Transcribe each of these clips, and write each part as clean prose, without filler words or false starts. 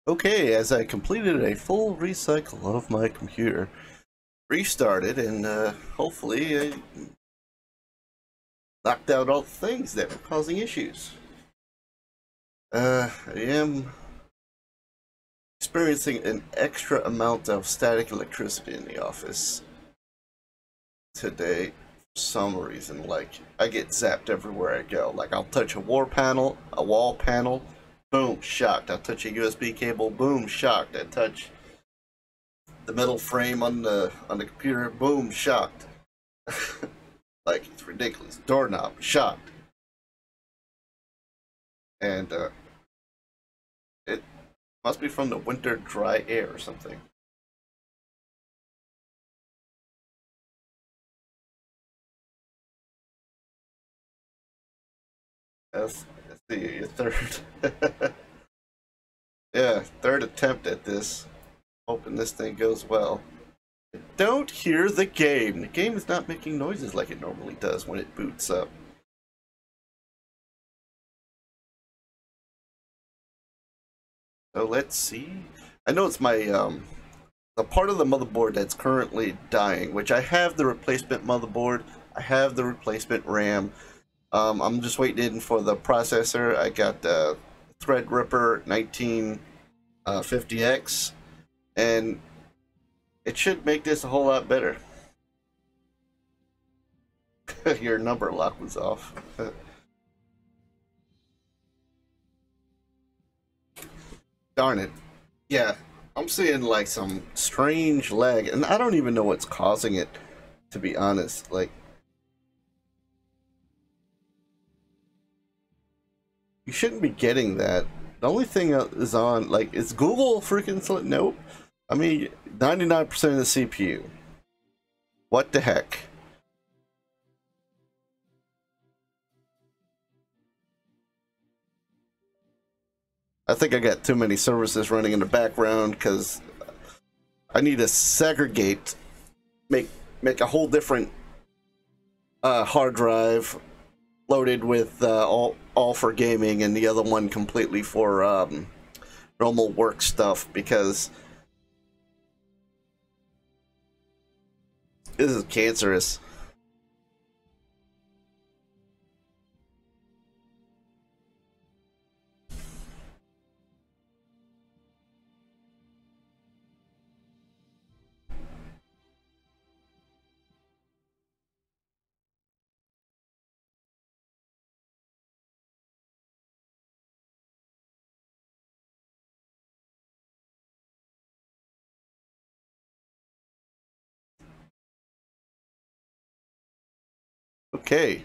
Okay, as I completed a full recycle of my computer, restarted, and hopefully I knocked out all the things that were causing issues. I am experiencing an extra amount of static electricity in the office today for some reason. Like, I get zapped everywhere I go. Like, I'll touch a wall panel, boom, shocked. I'll touch a USB cable, boom, shocked. I touch the metal frame on the computer, boom, shocked. Like, it's ridiculous. Doorknob, shocked. And it must be from the winter dry air or something. Let's see, your third. Yeah, third attempt at this. Hoping this thing goes well. I don't hear the game. The game is not making noises like it normally does when it boots up. So let's see. I know it's my the part of the motherboard that's currently dying, which I have the replacement motherboard. I have the replacement RAM. I'm just waiting for the processor. I got the Threadripper 1950X, and it should make this a whole lot better. Your number lock was off. Darn it. Yeah, I'm seeing like some strange lag, and I don't even know what's causing it, to be honest. Like, you shouldn't be getting that. The only thing is on, like, is Google freaking nope. I mean, 99% of the CPU. What the heck? I think I got too many services running in the background because I need to segregate, make a whole different hard drive loaded with all for gaming, and the other one completely for normal work stuff, because this is cancerous. Okay,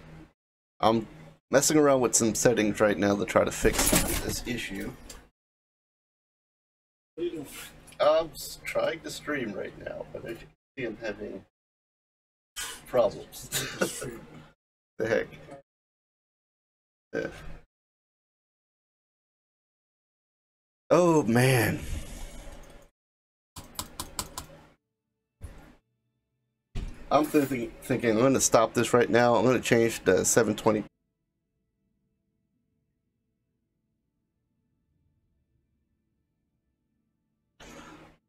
I'm messing around with some settings right now to try to fix this issue. I'm trying to stream right now, but as you can see, I'm having problems. The heck? Yeah. Oh man. I'm thinking I'm going to stop this right now. I'm going to change the 720.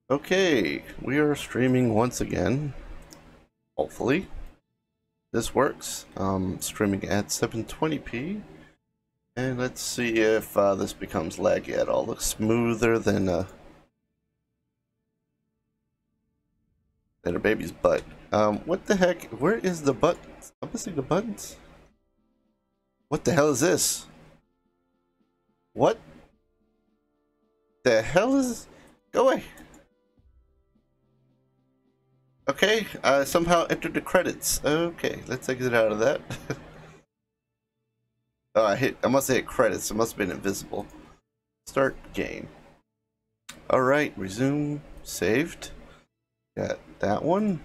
Okay, we are streaming once again. Hopefully, this works. Streaming at 720p. And let's see if this becomes laggy at all. Looks smoother than a baby's butt. What the heck? Where is the buttons? I'm missing the buttons. What the hell is this? What the hell is? Go away. Okay, I somehow entered the credits. Okay, let's exit out of that. Oh, I must have hit credits. It must have been invisible. Start game. Alright, resume. Saved. Got that one.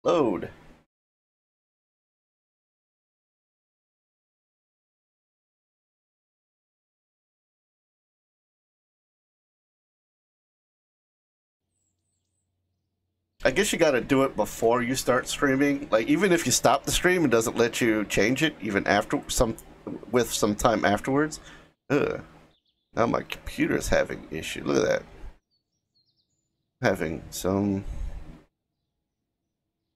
Load. I guess you gotta do it before you start streaming. Like, even if you stop the stream, it doesn't let you change it even after some time afterwards. Ugh. Now my computer's having issue. Look at that. Having some...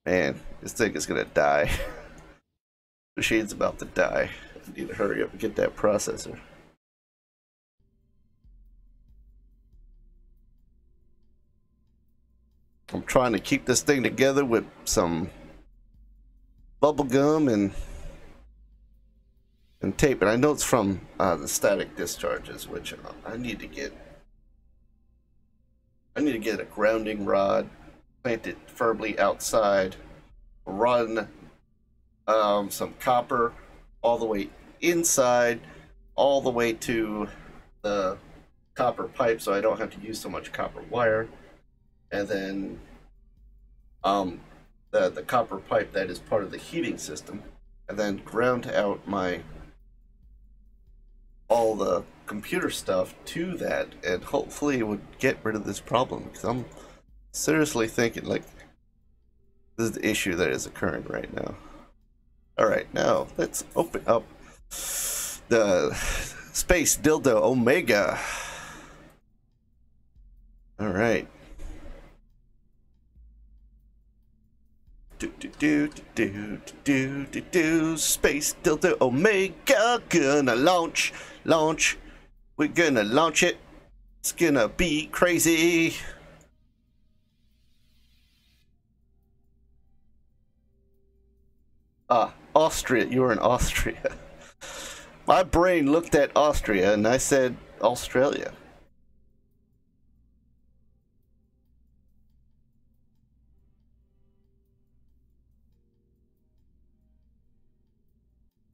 Man, this thing is gonna die. The machine's about to die. I need to hurry up and get that processor. I'm trying to keep this thing together with some bubble gum and tape, and I know it's from the static discharges, which I need to get. I need to get a grounding rod, plant it firmly outside, run some copper all the way inside, all the way to the copper pipe, so I don't have to use so much copper wire, and then the copper pipe that is part of the heating system, and then ground out all the computer stuff to that, and hopefully it would get rid of this problem, because I'm seriously thinking like this is the issue that is occurring right now. All right, now let's open up the Space Dildo Omega. All right. Space Dildo Omega gonna launch. We're gonna launch it. It's gonna be crazy. Austria. You were in Austria. My brain looked at Austria and I said Australia.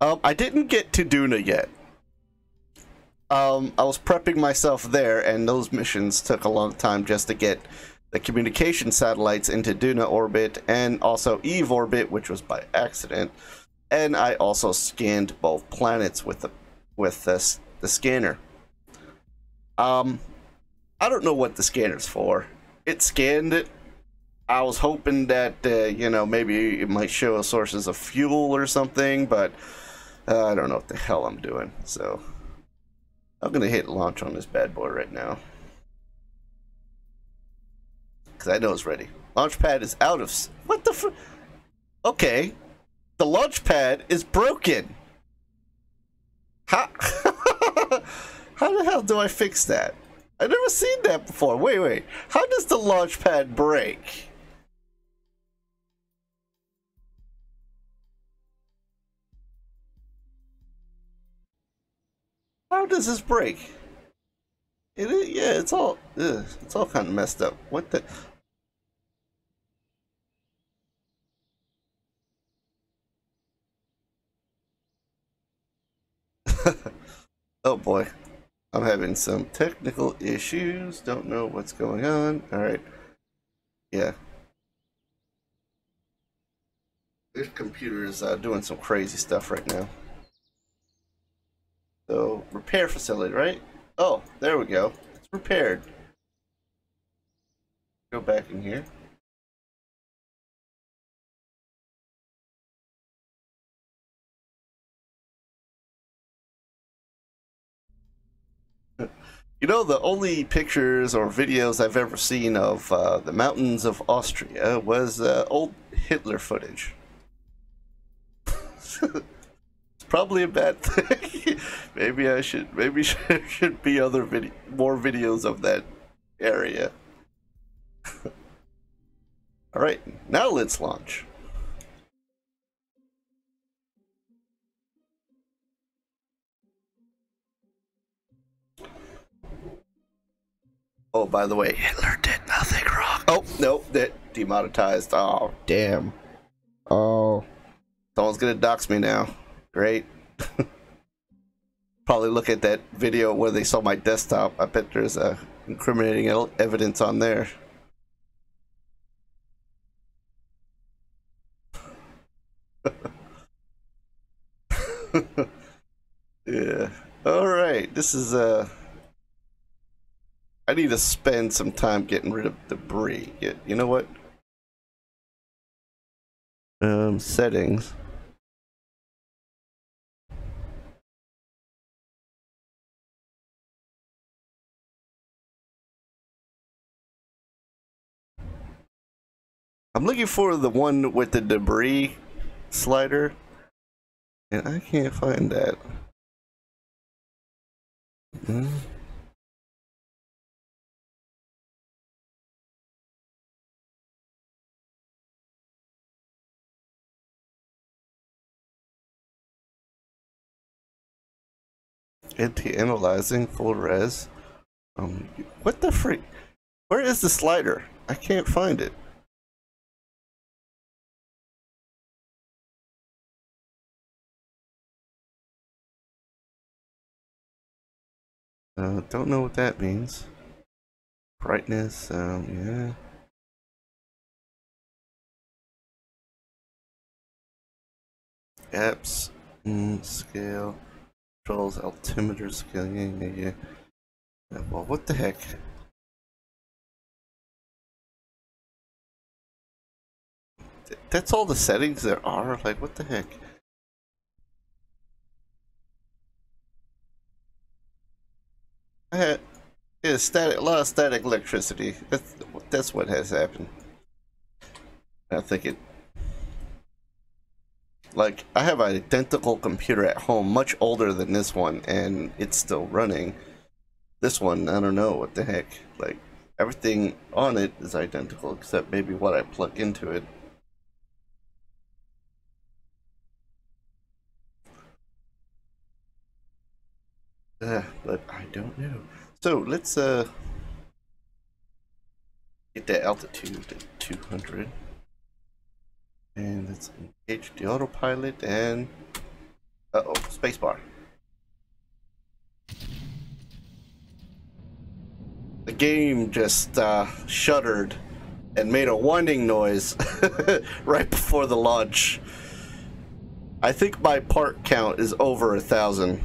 I didn't get to Duna yet. I was prepping myself there, and those missions took a long time just to get the communication satellites into Duna orbit and also Eve orbit, which was by accident. And I also scanned both planets with the scanner. I don't know what the scanner's for. It scanned it. I was hoping that you know, maybe it might show sources of fuel or something, but I don't know what the hell I'm doing. So I'm gonna hit launch on this bad boy right now, because I know it's ready. Launch pad is out of... What the fr... Okay. The launch pad is broken. How... How the hell do I fix that? I've never seen that before. Wait. How does the launch pad break? How does this break? It is, yeah, it's all kind of messed up. What the... Oh boy, I'm having some technical issues. Don't know what's going on. All right, yeah, this computer is doing some crazy stuff right now. So repair facility, right? Oh, there we go. It's repaired. Go back in here. You know, the only pictures or videos I've ever seen of the mountains of Austria was old Hitler footage. It's probably a bad thing. Maybe there should be more videos of that area. All right, now let's launch. Oh, by the way, Hitler did nothing wrong. Oh, no, that demonetized. Oh, damn. Oh, someone's gonna dox me now. Great. Probably look at that video where they saw my desktop. I bet there's incriminating evidence on there. Yeah. All right. This is I need to spend some time getting rid of debris. You know what? Settings. I'm looking for the one with the debris slider, and I can't find that. Anti-analyzing full res. What the freak? Where is the slider? I can't find it. Don't know what that means. Brightness, yeah. Apps, scale, controls, altimeter scale, yeah. Well, what the heck? That's all the settings there are? Like, what the heck? I had a lot of static electricity. That's what has happened. I think it. Like, I have an identical computer at home, much older than this one, and it's still running. This one, I don't know what the heck. Like, everything on it is identical, except maybe what I plug into it. But I don't know. So, let's, get that altitude to 200. And let's engage the autopilot and... Uh-oh, spacebar. The game just shuddered and made a warning noise right before the launch. I think my part count is over 1,000.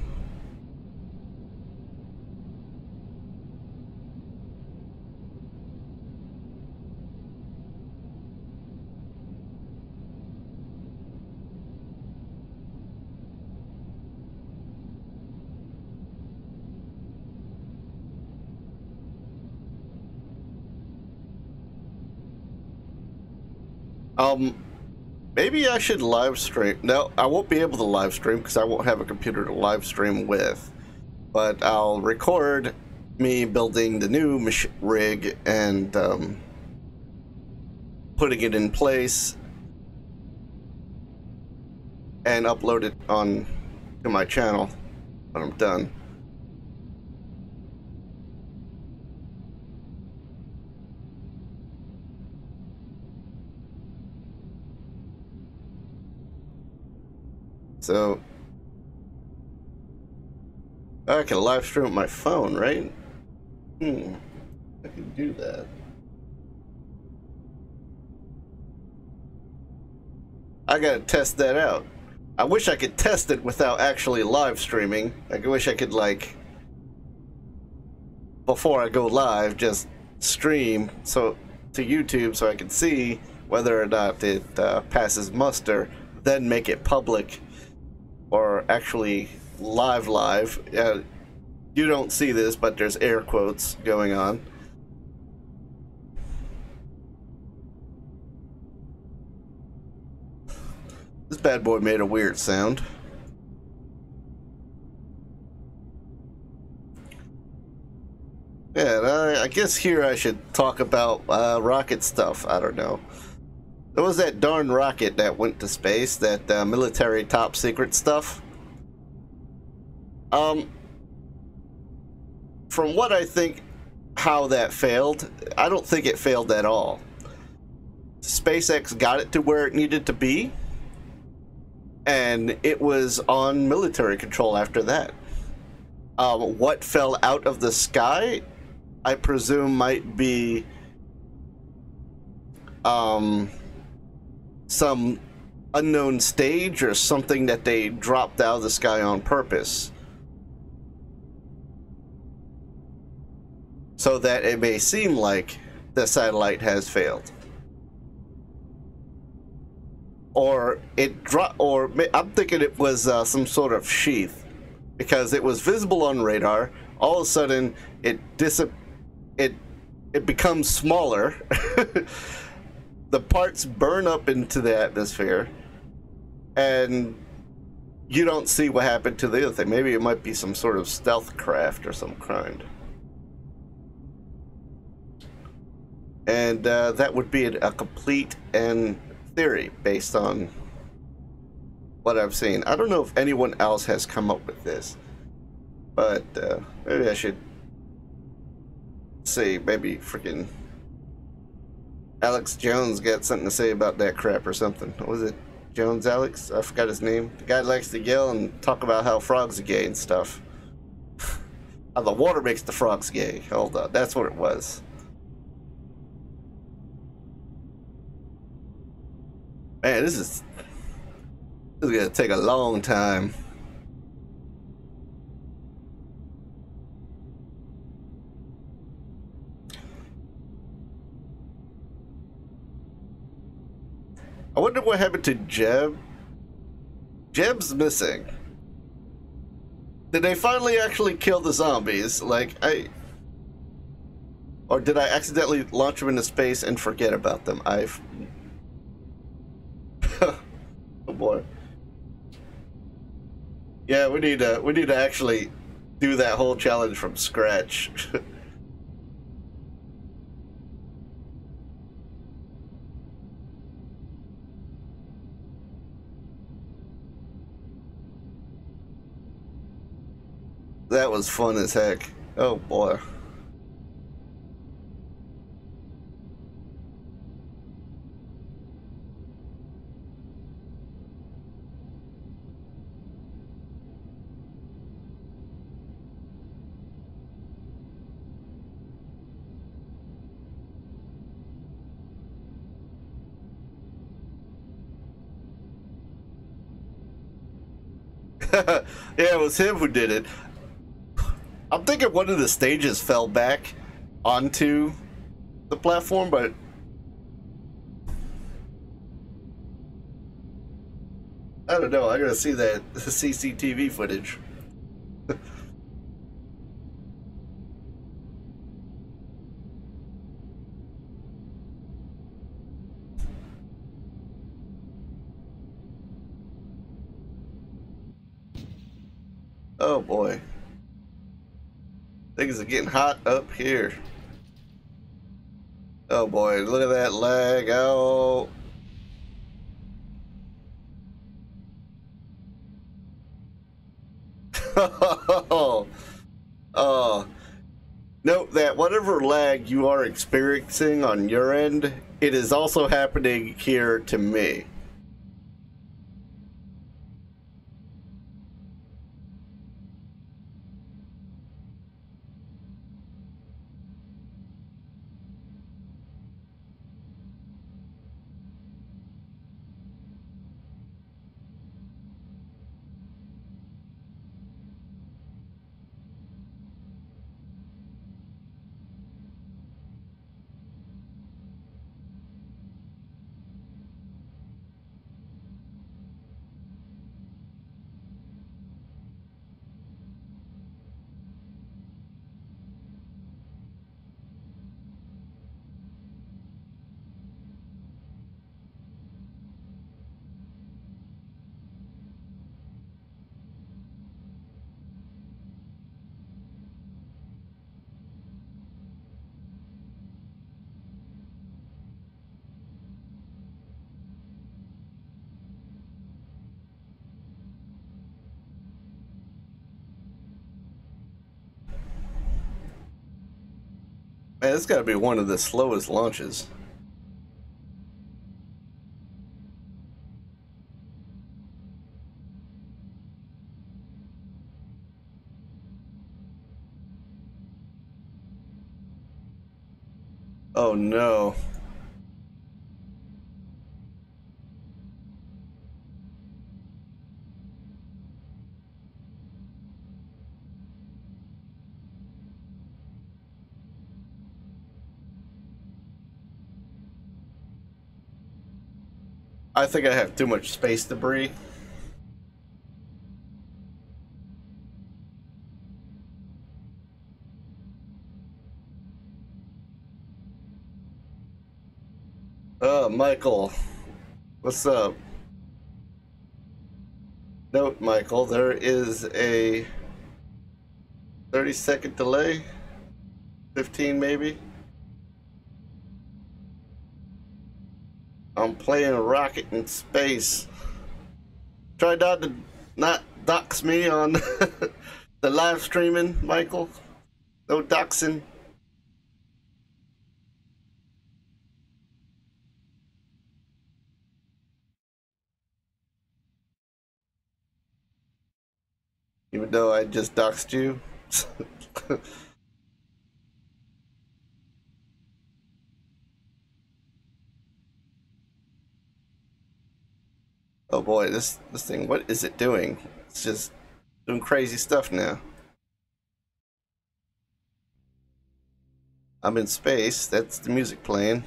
Maybe I should live stream. No, I won't be able to live stream because I won't have a computer to live stream with. But I'll record me building the new rig and putting it in place and upload it on to my channel when I'm done. So I can live stream with my phone, right? I can do that. I gotta test that out. I wish I could test it without actually live streaming. I wish I could, like, before I go live, just stream to YouTube so I can see whether or not it passes muster, then make it public. Or actually live. You don't see this, but there's air quotes going on. This bad boy made a weird sound. Yeah, I guess here I should talk about rocket stuff. I don't know. There was that darn rocket that went to space, that military top secret stuff. From what I think how that failed, I don't think it failed at all. SpaceX got it to where it needed to be, and it was on military control after that. What fell out of the sky, I presume, might be some unknown stage or something that they dropped out of the sky on purpose, so that it may seem like the satellite has failed. Or I'm thinking it was some sort of sheath, because it was visible on radar. All of a sudden, it becomes smaller. the parts burn up into the atmosphere, and you don't see what happened to the other thing. Maybe it might be some sort of stealth craft or some kind. And that would be a complete and theory based on what I've seen. I don't know if anyone else has come up with this, but maybe I should see. Maybe freaking Alex Jones got something to say about that crap or something. What was it? Jones Alex? I forgot his name. The guy likes to yell and talk about how frogs are gay and stuff. How the water makes the frogs gay. Hold on, that's what it was. Man, this is gonna take a long time. I wonder what happened to Jeb. Jeb's missing. Did they finally actually kill the zombies? Like, or did I accidentally launch them into space and forget about them? Oh boy. Yeah, we need to actually do that whole challenge from scratch. That was fun as heck. Oh boy. Yeah, it was him who did it. I'm thinking one of the stages fell back onto the platform, but I don't know. I gotta see that CCTV footage. Oh boy. Things are getting hot up here. Oh boy, look at that lag. Oh. Oh. Note that whatever lag you are experiencing on your end, it is also happening here to me. Man, this gotta be one of the slowest launches. Oh no. I think I have too much space debris. Michael, what's up? Note, Michael, there is a 30-second delay, 15 maybe. I'm playing Rocket in space. Try not dox me on the live streaming, Michael. No doxing. Even though I just doxed you. Oh boy, this thing, what is it doing? It's just doing crazy stuff now. I'm in space, that's the music playing.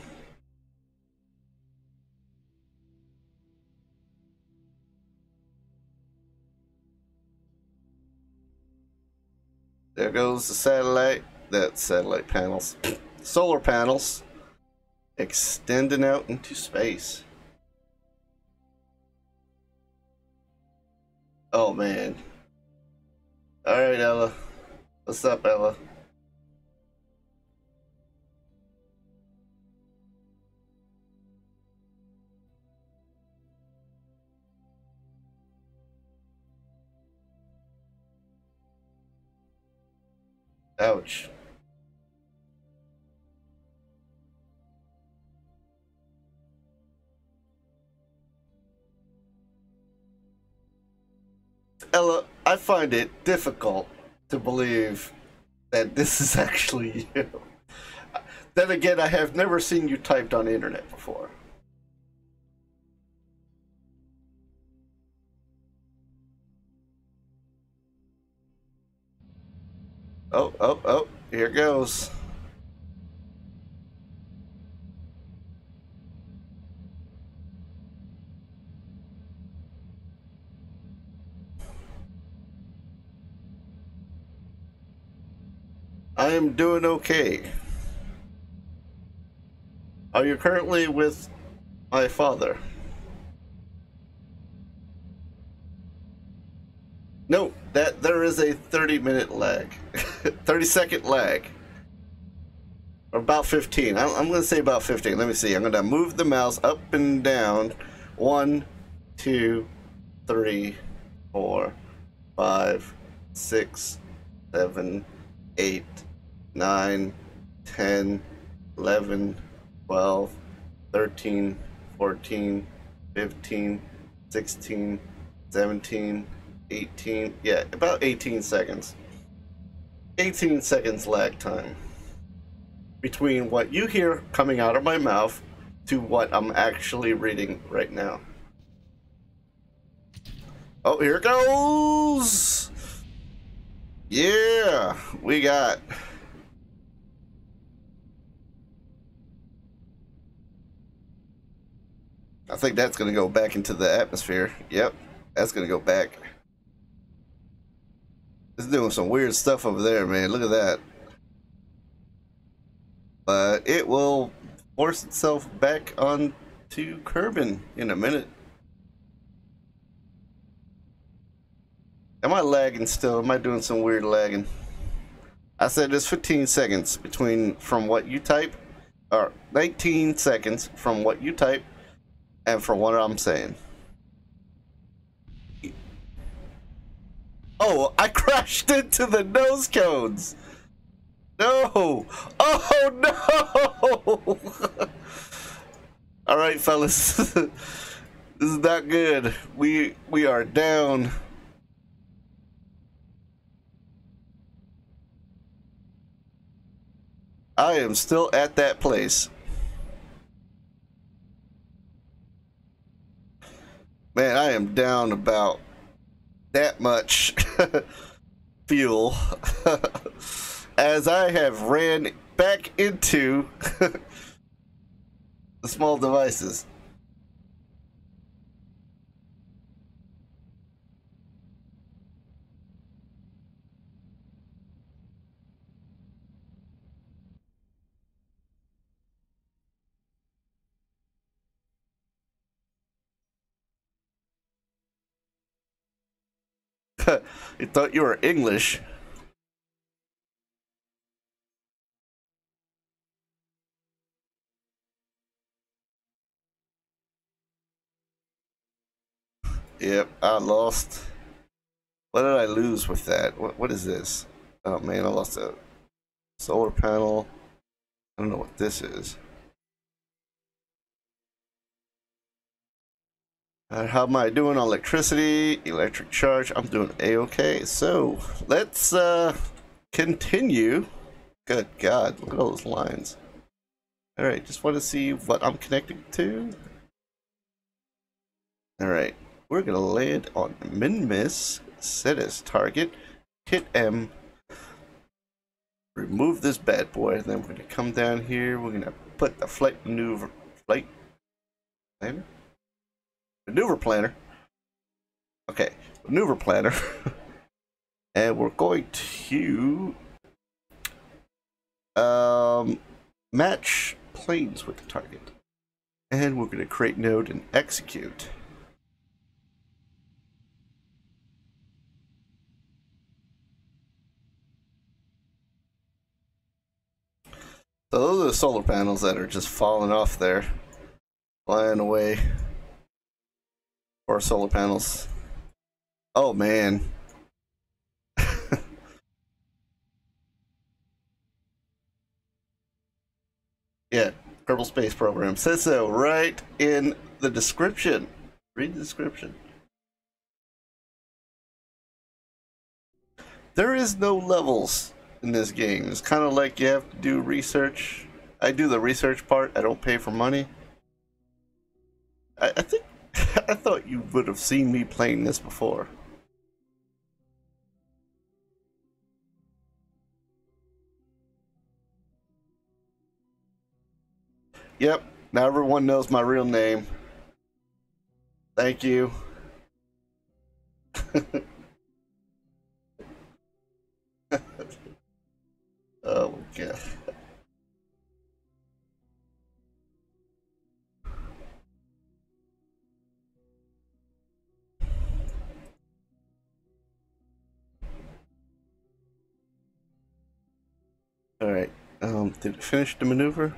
There goes the satellite. That's satellite panels. Solar panels extending out into space. Oh man. Alright, Ella. What's up, Ella? Ouch. Ella, I find it difficult to believe that this is actually you. Then again, I have never seen you typed on the internet before. Oh, oh, oh, here goes. I am doing okay. Are you currently with my father? No, that there is a 30-minute lag. 30-second lag. Or about 15. I'm going to say about 15. Let me see. I'm going to move the mouse up and down. 1, 2, 3, 4, 5, 6, 7, 8, 9, 10, 11, 12, 13, 14, 15, 16, 17, 18. Yeah, about 18 seconds. 18 seconds lag time between what you hear coming out of my mouth to what I'm actually reading right now. Oh, here it goes! Yeah, we got... I think that's going to go back into the atmosphere. Yep, that's going to go back. It's doing some weird stuff over there, man. Look at that. But it will force itself back onto Kerbin in a minute. Am I lagging still? Am I doing some weird lagging? I said there's 15 seconds between from what you type, or 19 seconds from what you type and from what I'm saying. Oh, I crashed into the nose cones. No. Oh no. All right, fellas. This is not good. We are down. I am still at that place. Man, I am down about that much fuel as I have ran back into the small devices. You thought you were English. Yep, I lost. What did I lose with that? What is this? Oh man, I lost a solar panel. I don't know what this is. How am I doing on electricity? Electric charge. I'm doing A-okay. So let's continue. Good God, look at all those lines. All right, just want to see what I'm connected to. All right, we're gonna land on min-miss, set as target, hit M, remove this bad boy, and then we're gonna come down here. We're gonna put the flight planner. Okay, maneuver planner, and we're going to match planes with the target, and we're gonna create node and execute. So those are the solar panels that are just falling off there, flying away. 4 solar panels. Oh man. Yeah, Kerbal Space Program says so right in the description. Read the description. There is no levels in this game. It's kind of like you have to do research. I do the research part. I don't pay for money. I think I thought you would have seen me playing this before. Yep, now everyone knows my real name. Thank you. Oh my God. Alright, did it finish the maneuver?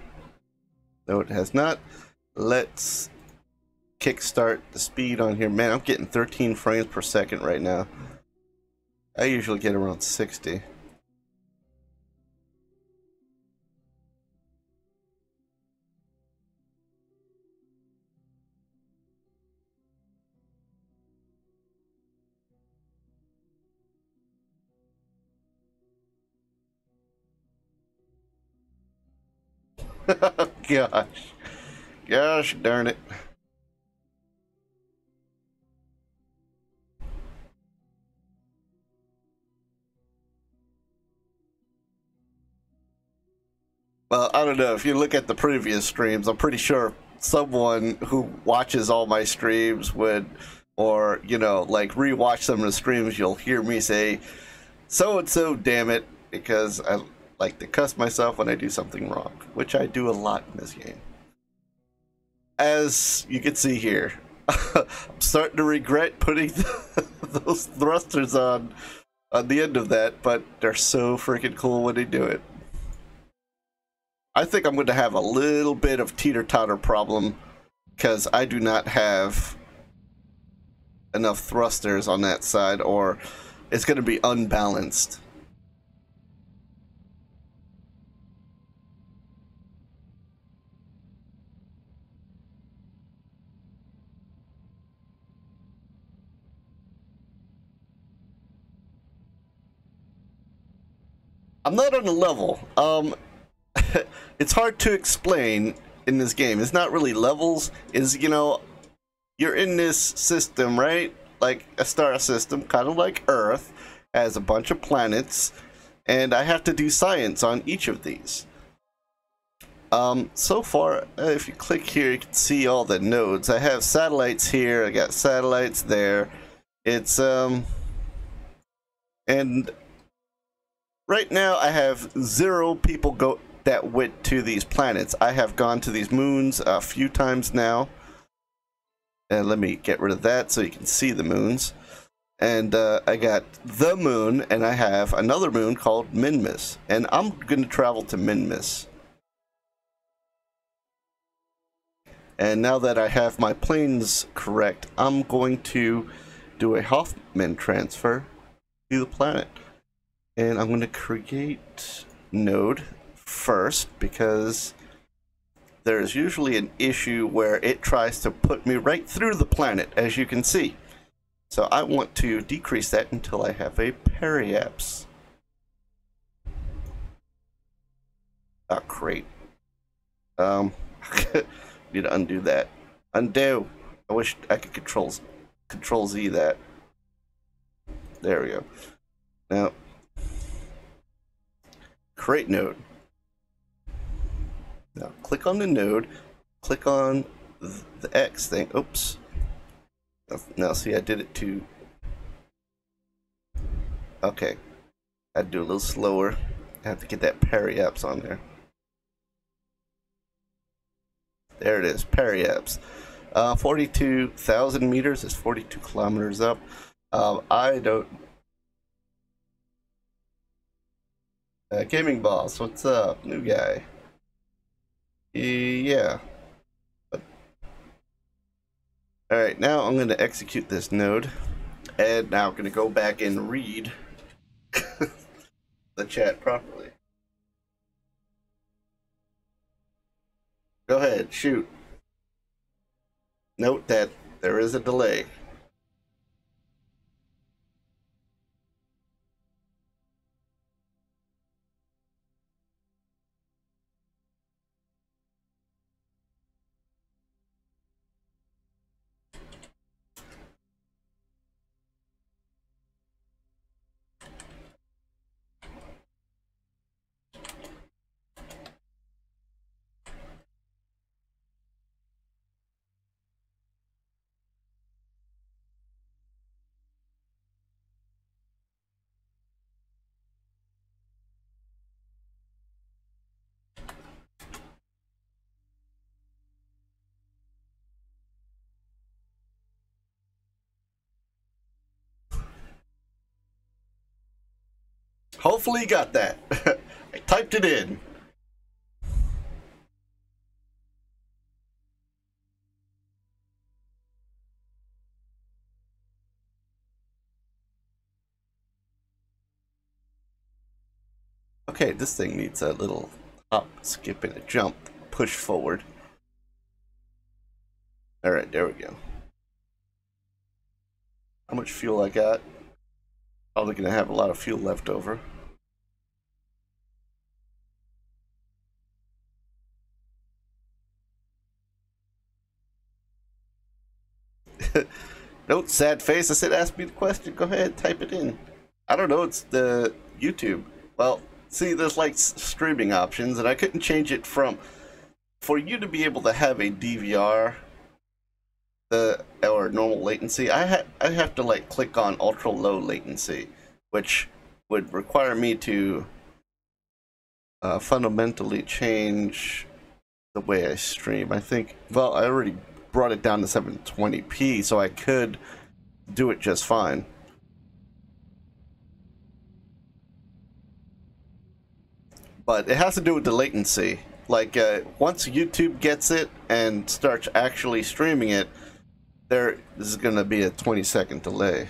No, it has not. Let's kickstart the speed on here. Man, I'm getting 13 frames per second right now. I usually get around 60. Gosh darn it. Well, I don't know. If you look at the previous streams, I'm pretty sure someone who watches all my streams would, or, you know, like rewatch some of the streams, you'll hear me say, so and so, damn it, because I like to cuss myself when I do something wrong, which I do a lot in this game. As you can see here, I'm starting to regret putting those thrusters on the end of that, but they're so freaking cool when they do it. I think I'm going to have a little bit of teeter-totter problem because I do not have enough thrusters on that side, or it's going to be unbalanced. I'm not on a level. It's hard to explain in this game. It's not really levels. Is, you know, you're in this system, right? Like a star system, kind of like Earth, has a bunch of planets, and I have to do science on each of these. So far, if you click here, you can see all the nodes. I have satellites here. I got satellites there. It's and right now I have 0 people that went to these planets. I have gone to these moons a few times now. And let me get rid of that so you can see the moons. And I got the moon, and I have another moon called Minmus. And I'm going to travel to Minmus. And now that I have my planes correct, I'm going to do a Hoffman transfer to the planet. And I'm going to create node first, because there's usually an issue where it tries to put me right through the planet, as you can see. So I want to decrease that until I have a periapse. Ah, great. Need to undo that. Undo. I wish I could control Z that. There we go. Now, create node. Now click on the node. Click on the X thing. Oops. Now see, I did it to... Okay. I'd do a little slower. I have to get that periapse on there. There it is, periapse. 42,000 meters is 42 kilometers up. I don't... Gaming Boss, what's up? New guy. Yeah. Alright, now I'm going to execute this node. And now I'm going to go back and read the chat properly. Go ahead, shoot. Note that there is a delay. Hopefully you got that. I typed it in. Okay, this thing needs a little hop, skip, and a jump. Push forward. Alright, there we go. How much fuel I got? Probably gonna have a lot of fuel left over. Note, sad face. I said ask me the question. Go ahead, type it in. I don't know, it's the YouTube. Well, see, there's like streaming options, and I couldn't change it from... For you to be able to have a DVR or normal latency, I have to like click on ultra low latency, which would require me to fundamentally change the way I stream. I think, well, I already brought it down to 720p, so I could do it just fine. But it has to do with the latency. Like, once YouTube gets it and starts actually streaming it, this is going to be a 20-second delay.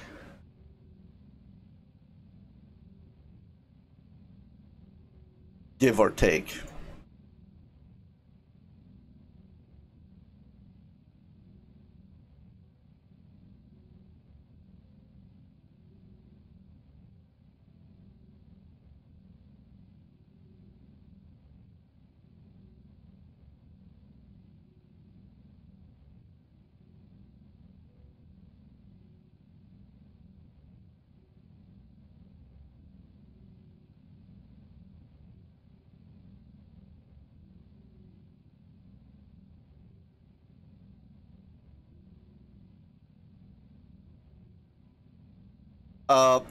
Give or take.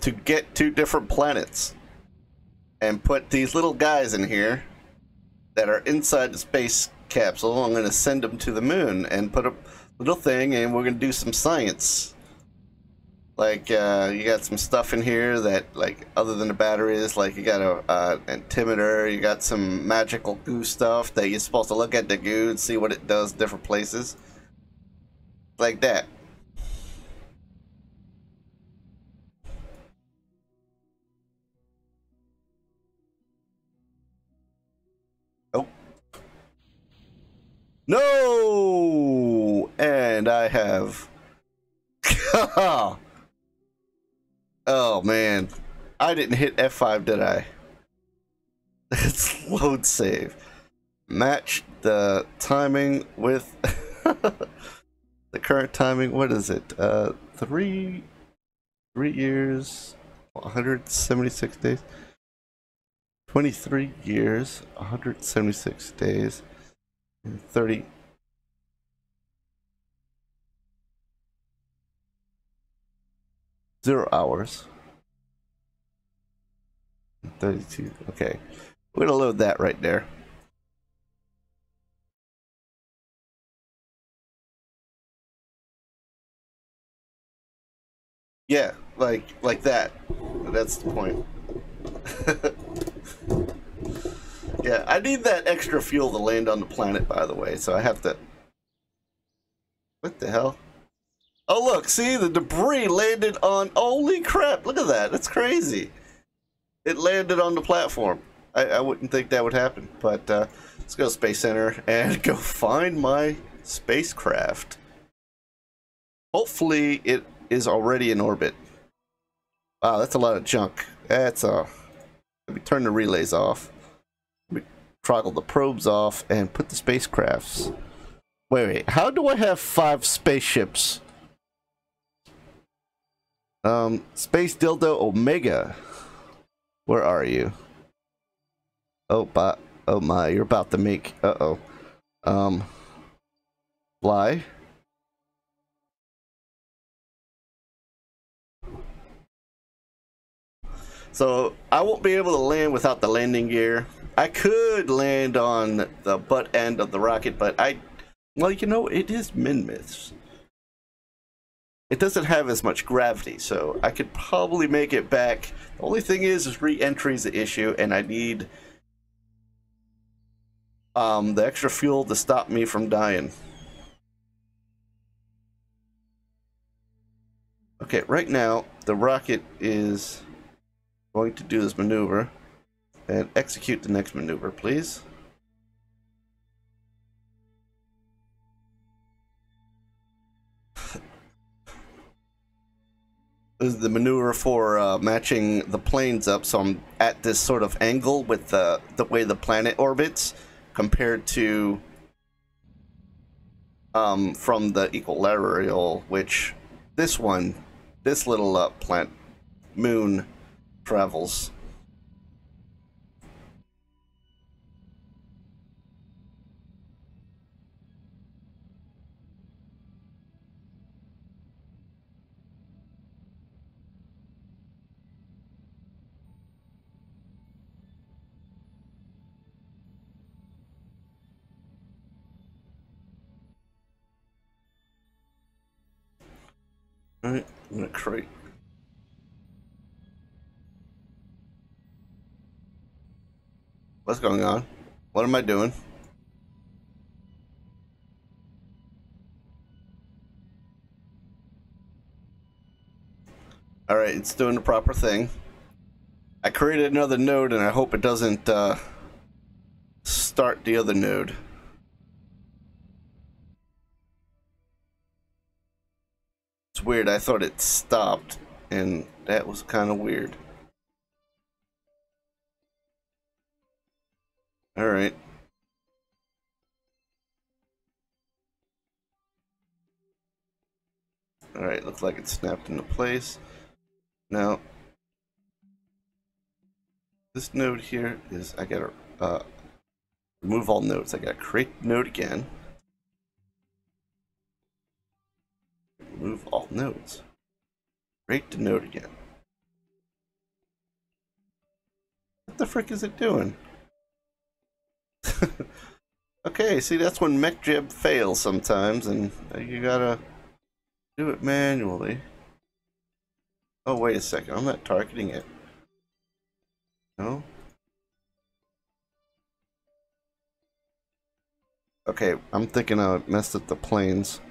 To get 2 different planets and put these little guys in here that are inside the space capsule. I'm going to send them to the moon and put a little thing, and we're going to do some science. Like, you got some stuff in here that, like, other than the batteries, like, you got a altimeter, you got some magical goo stuff that you're supposed to look at the goo and see what it does in different places. Like that. Oh. No! And I have... Oh, man. I didn't hit F5, did I? Let's load save. Match the timing with the current timing. What is it? 3 years, 176 days. 23 years, 176 days, and 30. Zero hours. 32. Okay. We're gonna load that right there. Yeah, like that. That's the point. Yeah, I need that extra fuel to land on the planet, by the way, so I have to... What the hell? Oh, look, see? The debris landed on... Holy crap, look at that. That's crazy. It landed on the platform. I wouldn't think that would happen, but let's go to Space Center and go find my spacecraft. Hopefully it is already in orbit. Wow, that's a lot of junk. That's let me turn the relays off. Let me toggle the probes off and put the spacecrafts. Wait, how do I have 5 spaceships? Space Dildo Omega. Where are you? Oh, oh my, you're about to make... Uh-oh. Fly. So, I won't be able to land without the landing gear. I could land on the butt end of the rocket, but well, you know, it is Minmiths. It doesn't have as much gravity, so I could probably make it back. The only thing is re-entry is the issue, and I need the extra fuel to stop me from dying. Okay, right now, the rocket is going to do this maneuver, and execute the next maneuver, please. This is the maneuver for matching the planes up, so I'm at this sort of angle with the way the planet orbits compared to from the equilateral, which this little planet moon travels. Alright, I'm gonna create. What's going on? What am I doing? Alright, it's doing the proper thing. I created another node and I hope it doesn't start the other node. It's weird, I thought it stopped, and that was kind of weird. Alright. Alright, looks like it snapped into place. Now, this node here is, I gotta remove all nodes. I gotta create the node again. Remove all nodes. Create the node again. What the frick is it doing? Okay, see, that's when MechJeb fails sometimes, and you gotta do it manually. Oh, wait a second. I'm not targeting it. No? Okay, I'm thinking I messed up the planes.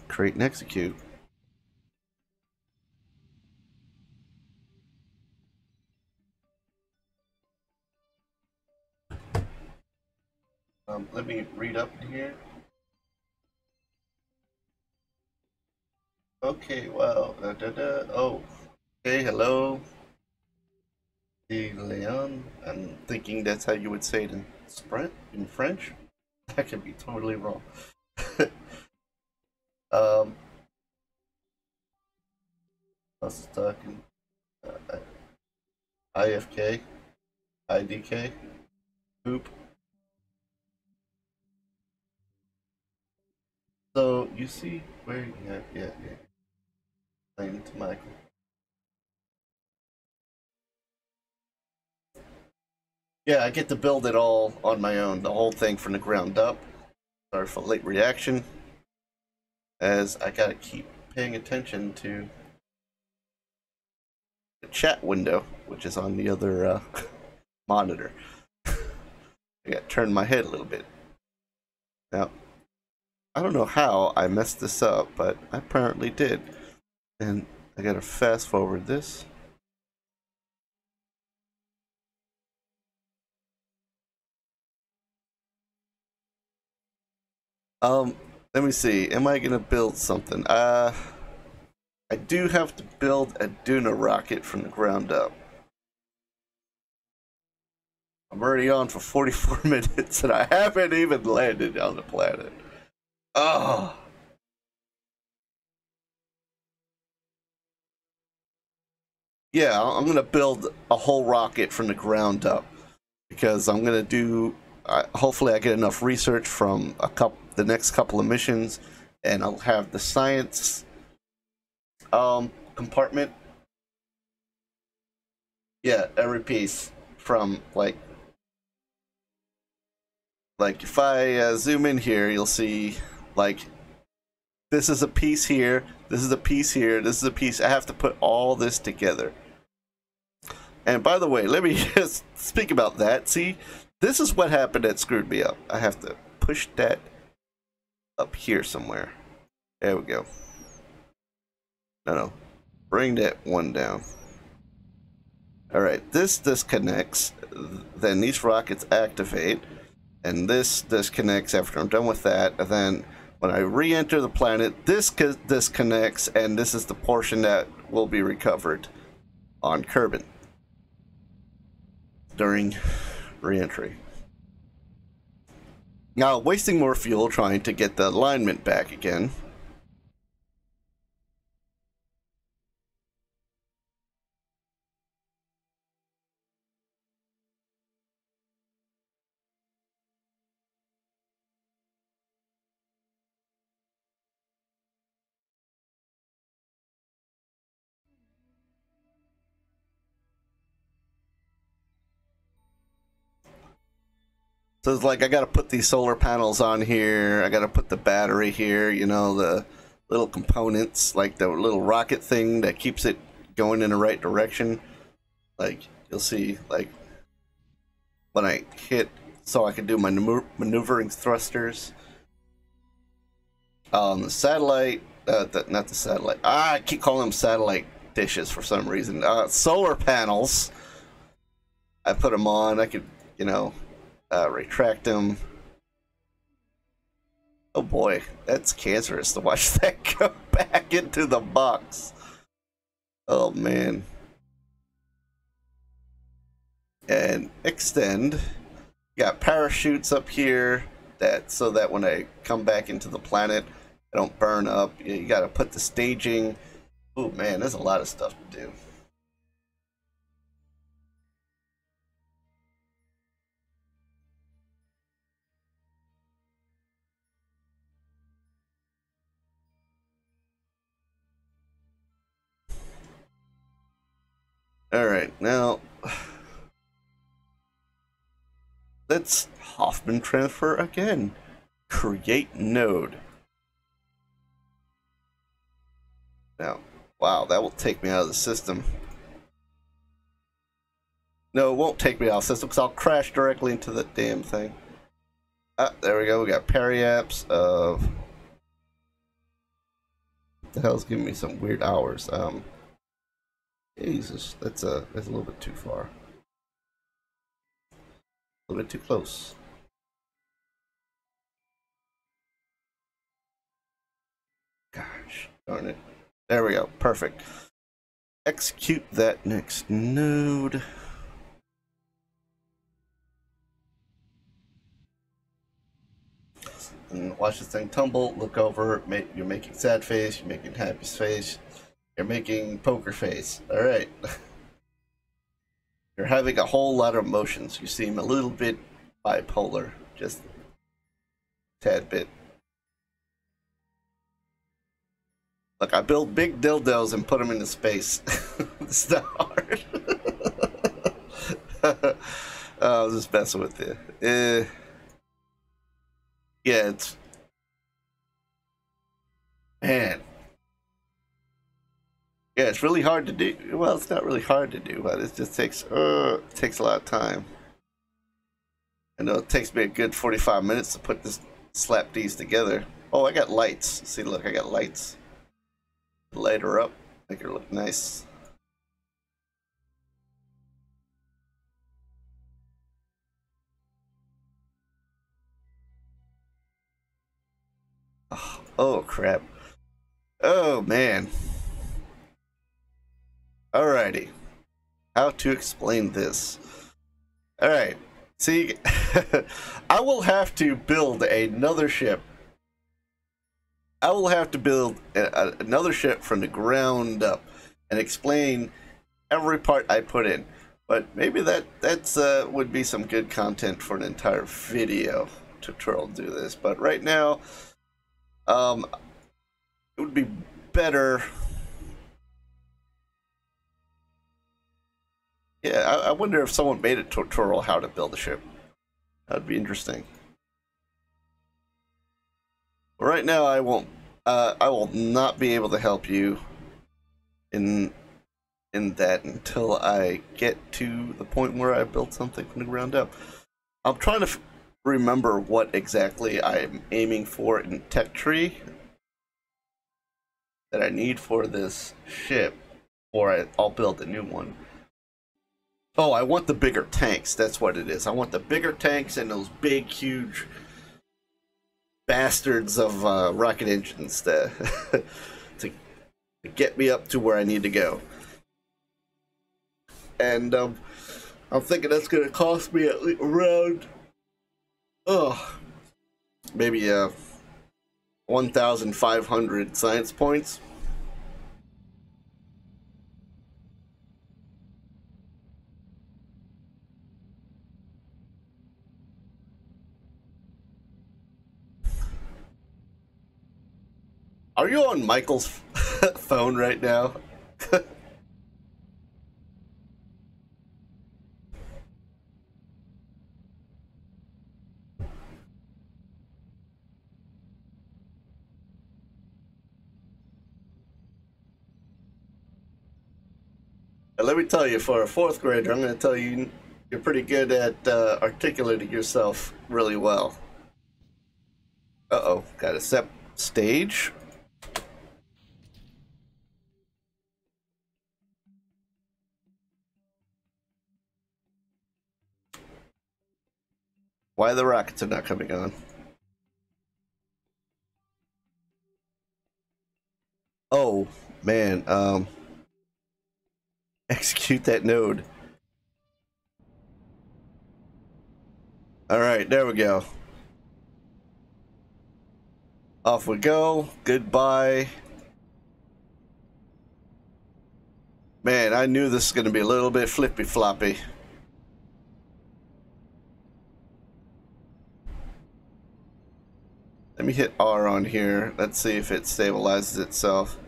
Create and execute. Let me read up here. Okay, wow. Oh, okay, hello. De Leon. I'm thinking that's how you would say it in Sprint in French. That could be totally wrong. um, I was talking IFK, IDK, poop. So you see where? Yeah. Explain to Michael. Yeah, I get to build it all on my own, the whole thing from the ground up. Sorry for late reaction, as I gotta keep paying attention to the chat window, which is on the other monitor. I gotta turn my head a little bit. Now, I don't know how I messed this up, but I apparently did. And I gotta fast forward this. Let me see. Am I gonna build something? I do have to build a Duna rocket from the ground up. I'm already on for 44 minutes and I haven't even landed on the planet. Oh. Yeah, I'm gonna build a whole rocket from the ground up because I'm gonna do. Hopefully, I get enough research from the next couple of missions, and I'll have the science compartment. Yeah, every piece from like if I zoom in here, you'll see like this is a piece here, this is a piece here, this is a piece. I have to put all this together. And by the way, let me just speak about that. See, this is what happened that screwed me up. I have to push that up here somewhere. There we go. No. Bring that one down. Alright, this disconnects. Then these rockets activate. And this disconnects after I'm done with that. And then when I re-enter the planet, this disconnects. And this is the portion that will be recovered on Kerbin during re-entry. Now, wasting more fuel trying to get the alignment back again. So it's like I gotta put these solar panels on here, I gotta put the battery here, you know, the little components, like the little rocket thing that keeps it going in the right direction. Like, you'll see, like, when I hit, so I can do my maneuvering thrusters. The satellite, not the satellite, I keep calling them satellite dishes for some reason. Solar panels, I put them on, I could, you know, retract them. Oh boy, that's cancerous to watch that go back into the box. Oh man. And extend. Got parachutes up here so that when I come back into the planet, I don't burn up. You gotta put the staging. Oh man, there's a lot of stuff to do. Alright, now let's Hoffman transfer again. Create node. Now, wow, that will take me out of the system. No, it won't take me out of the system because I'll crash directly into the damn thing. Ah, there we go. We got periapps of... What the hell's giving me some weird hours? Jesus, that's a little bit too far. A little bit too close. Gosh, darn it. There we go. Perfect. Execute that next node. And watch this thing tumble. Look over. You're making sad face. You're making happy face. You're making poker face. All right. You're having a whole lot of emotions. You seem a little bit bipolar. Just a tad bit. Look, I build big dildos and put them into space. It's not hard. I was just messing with you. Yeah, it's... Man. Yeah, it's really hard to do. Well, it's not really hard to do, but it just takes a lot of time. I know it takes me a good 45 minutes to put this, slap these together. Oh, I got lights. See, look, I got lights. Light her up, make her look nice. Oh crap. Oh man. Alrighty. How to explain this? Alright. See, I will have to build another ship. I will have to build another ship from the ground up and explain every part I put in. But maybe that's would be some good content for an entire video tutorial to do this. But right now, it would be better. Yeah, I wonder if someone made a tutorial how to build a ship. That'd be interesting. But right now, I won't. I will not be able to help you in that until I get to the point where I build something from the ground up. I'm trying to remember what exactly I'm aiming for in tech tree that I need for this ship, or I'll build a new one. Oh, I want the bigger tanks. That's what it is. I want the bigger tanks and those big, huge bastards of rocket engines to get me up to where I need to go. And I'm thinking that's going to cost me at least around, maybe 1,500 science points. Are you on Michael's phone right now? And let me tell you, for a fourth grader, I'm going to tell you, you're pretty good at articulating yourself really well. Uh-oh, got to set stage. Why the rockets are not coming on? Oh, man, execute that node. All right, there we go. Off we go. Goodbye. Man, I knew this was going to be a little bit flippy floppy. Let me hit R on here. Let's see if it stabilizes itself.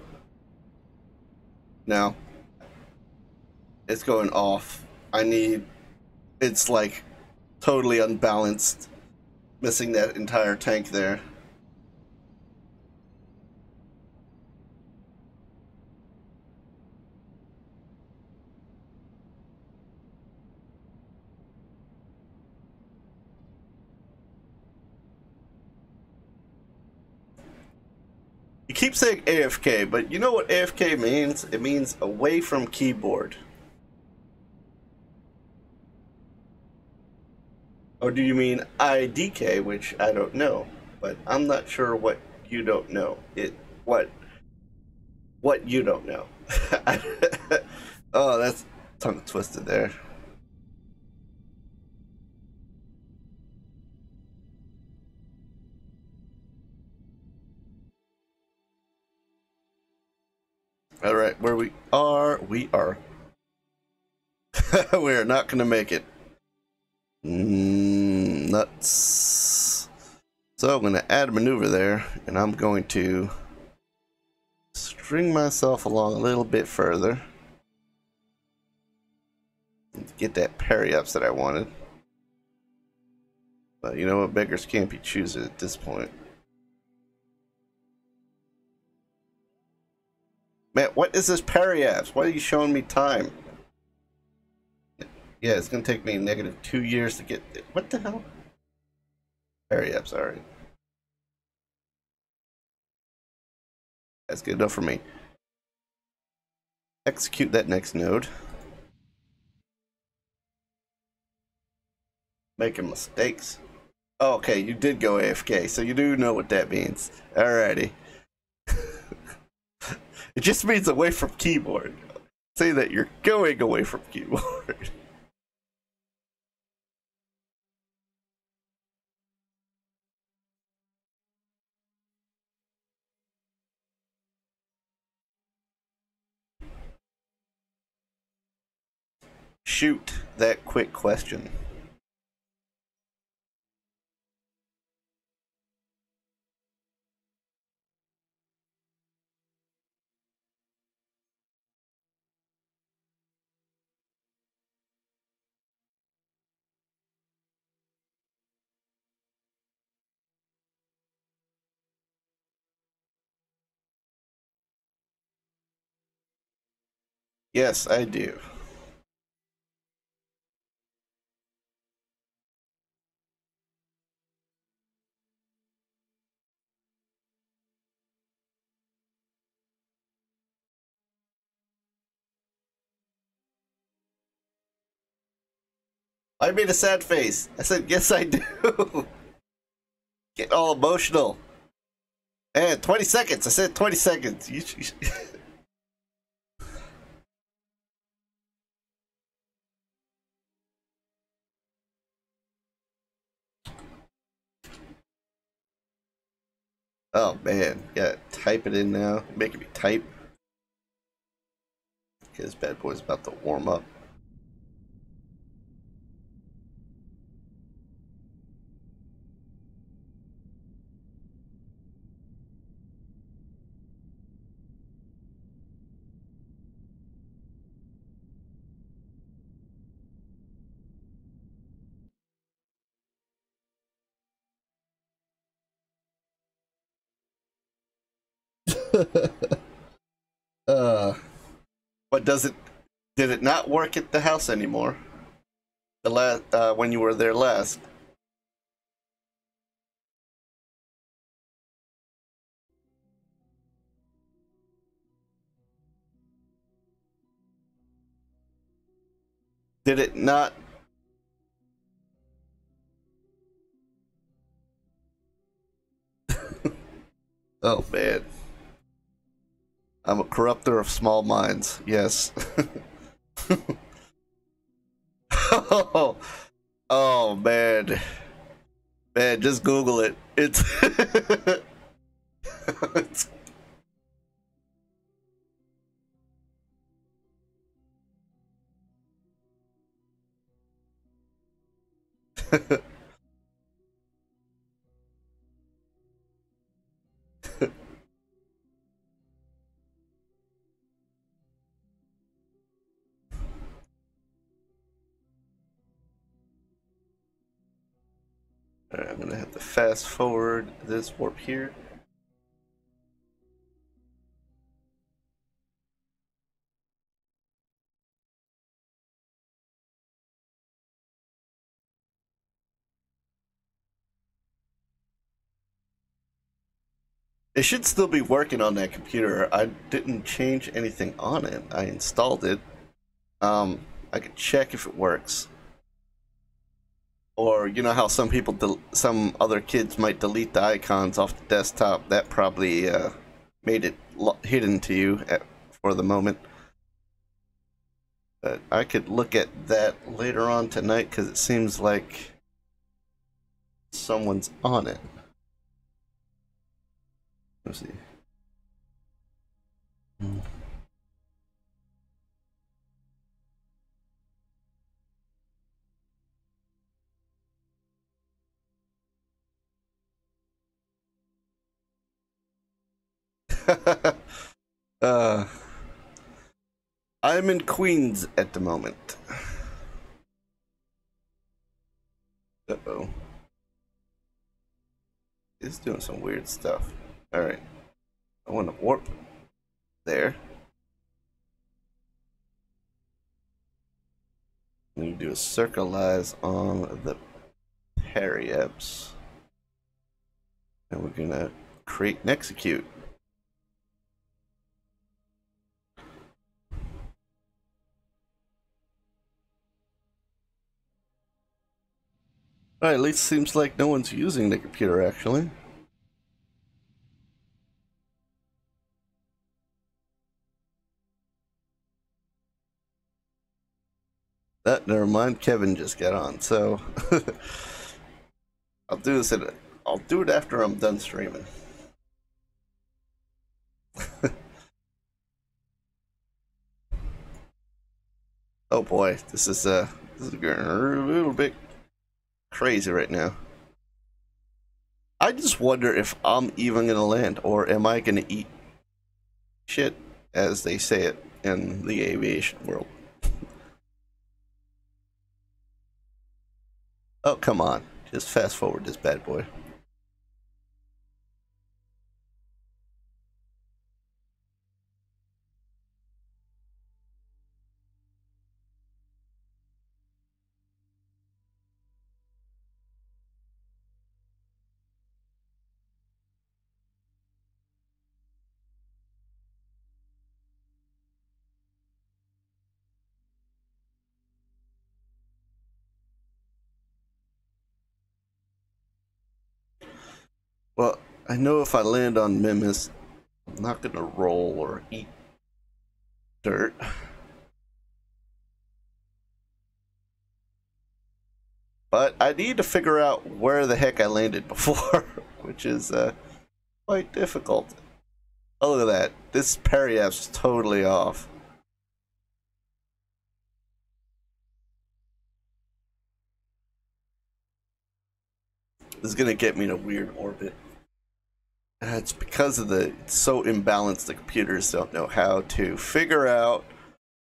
No. It's going off. It's like totally unbalanced. Missing that entire tank there. keep saying AFK, but you know what AFK means? It means away from keyboard. Or do you mean IDK, which I don't know, but I'm not sure what you don't know. What you don't know. Oh, that's tongue twisted there. All right, where we are. We are not gonna make it. Nuts. So I'm gonna add a maneuver there, and I'm going to string myself along a little bit further to get that parry ups that I wanted. But you know what? Beggars can't be choosers at this point. Man, what is this parry apps? Why are you showing me time? Yeah, it's gonna take me -2 years to get. What the hell? Parry apps, alright. That's good enough for me. Execute that next node. Making mistakes. Oh, okay, you did go AFK, so you do know what that means. Alrighty. It just means away from keyboard. Say that you're going away from keyboard. Shoot that quick question. Yes, I do. I made a sad face. I said, yes, I do. Get all emotional. And 20 seconds. I said 20 seconds. Oh, man. Yeah, type it in now. Making me type. Because bad boy's about to warm up. uh, but did it not work at the house anymore? The last, when you were there last? Did it not? Oh, man. I'm a corrupter of small minds. Yes. Oh, oh, man. Man, just Google it. It's, it's Alright, I'm gonna have to fast forward this warp here. It should still be working on that computer. I didn't change anything on it. I installed it. I could check if it works. Or you know how some people, some other kids might delete the icons off the desktop. That probably made it hidden to you for the moment. But I could look at that later on tonight because it seems like someone's on it. Let's see. I'm in Queens at the moment. Uh-oh. It's doing some weird stuff. Alright. I want to warp there. We do a circleize on the periapse. And we're gonna create and execute. Alright, at least seems like no one's using the computer actually. Never mind, Kevin just got on, so I'll do it after I'm done streaming. Oh boy, this is getting a little bit crazy right now. I just wonder if I'm even gonna land, or am I gonna eat shit, as they say it in the aviation world. Oh, come on. Just fast forward this bad boy. Well, I know if I land on Mimis, I'm not gonna roll or eat dirt. But I need to figure out where the heck I landed before, which is quite difficult. Oh, look at that. This periapse is totally off. This is gonna get me in a weird orbit. It's because of it's so imbalanced, the computers don't know how to figure out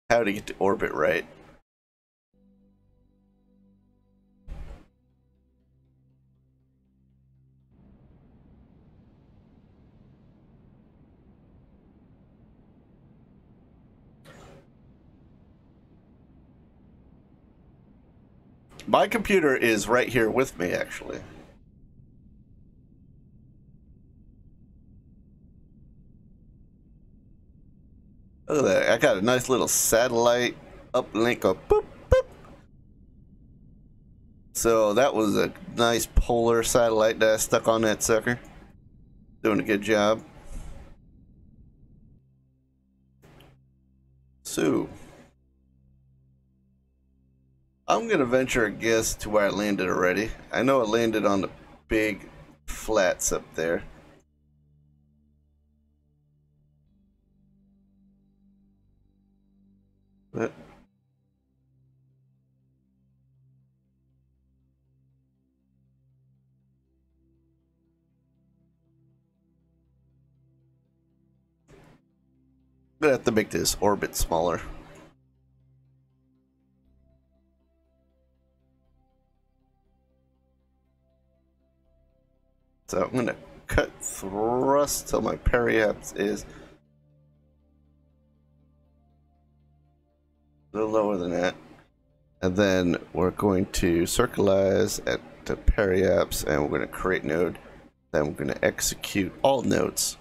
how to get to orbit right. My computer is right here with me, actually. Look at that. I got a nice little satellite uplink. Boop, boop. So that was a nice polar satellite that I stuck on that sucker. Doing a good job. So I'm gonna venture a guess to where I landed already. I know I landed on the big flats up there. But I'm gonna have to make this orbit smaller. So I'm gonna cut thrust till my periapse is a little lower than that. And then we're going to circleize at the periapse and we're going to create node. Then we're going to execute all nodes.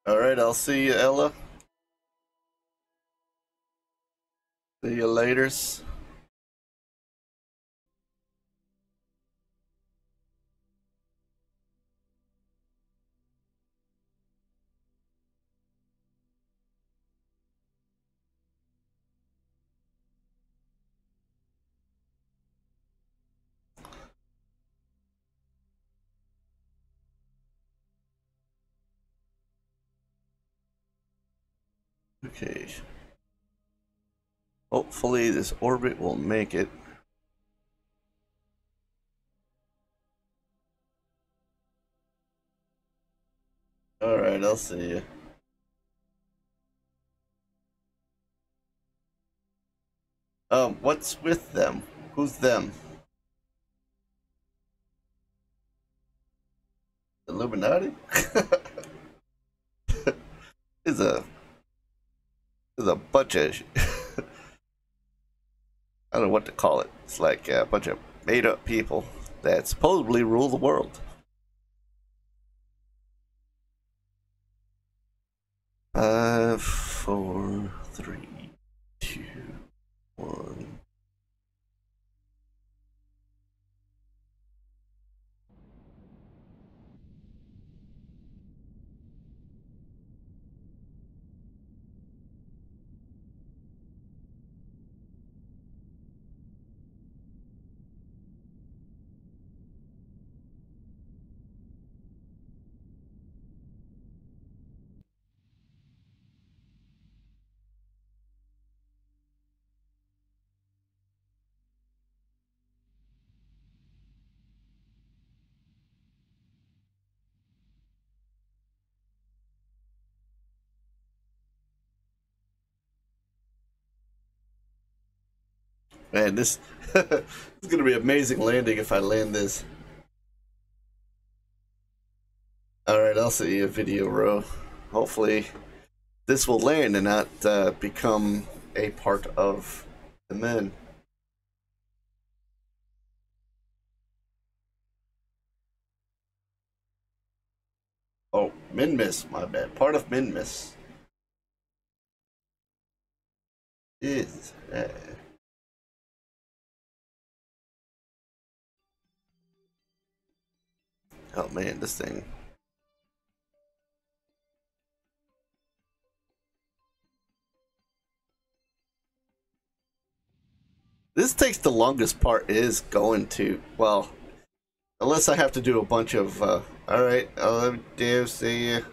Alright, I'll see you, Ella. See you laters. Okay. Hopefully this orbit will make it. Alright, I'll see you. What's with them? Who's them? Illuminati? Is a bunch of I don't know what to call it. It's like a bunch of made up people that supposedly rule the world. 5, 4, 3, 2, 1. Man, this is gonna be amazing landing if I land this. Alright, I'll see you a video row. Hopefully this will land and not become a part of the men. Oh, Minmus, my bad. Part of Minmus is oh man, this thing. This takes the longest part is going to, well, unless I have to do a bunch of, alright, I'll do see you.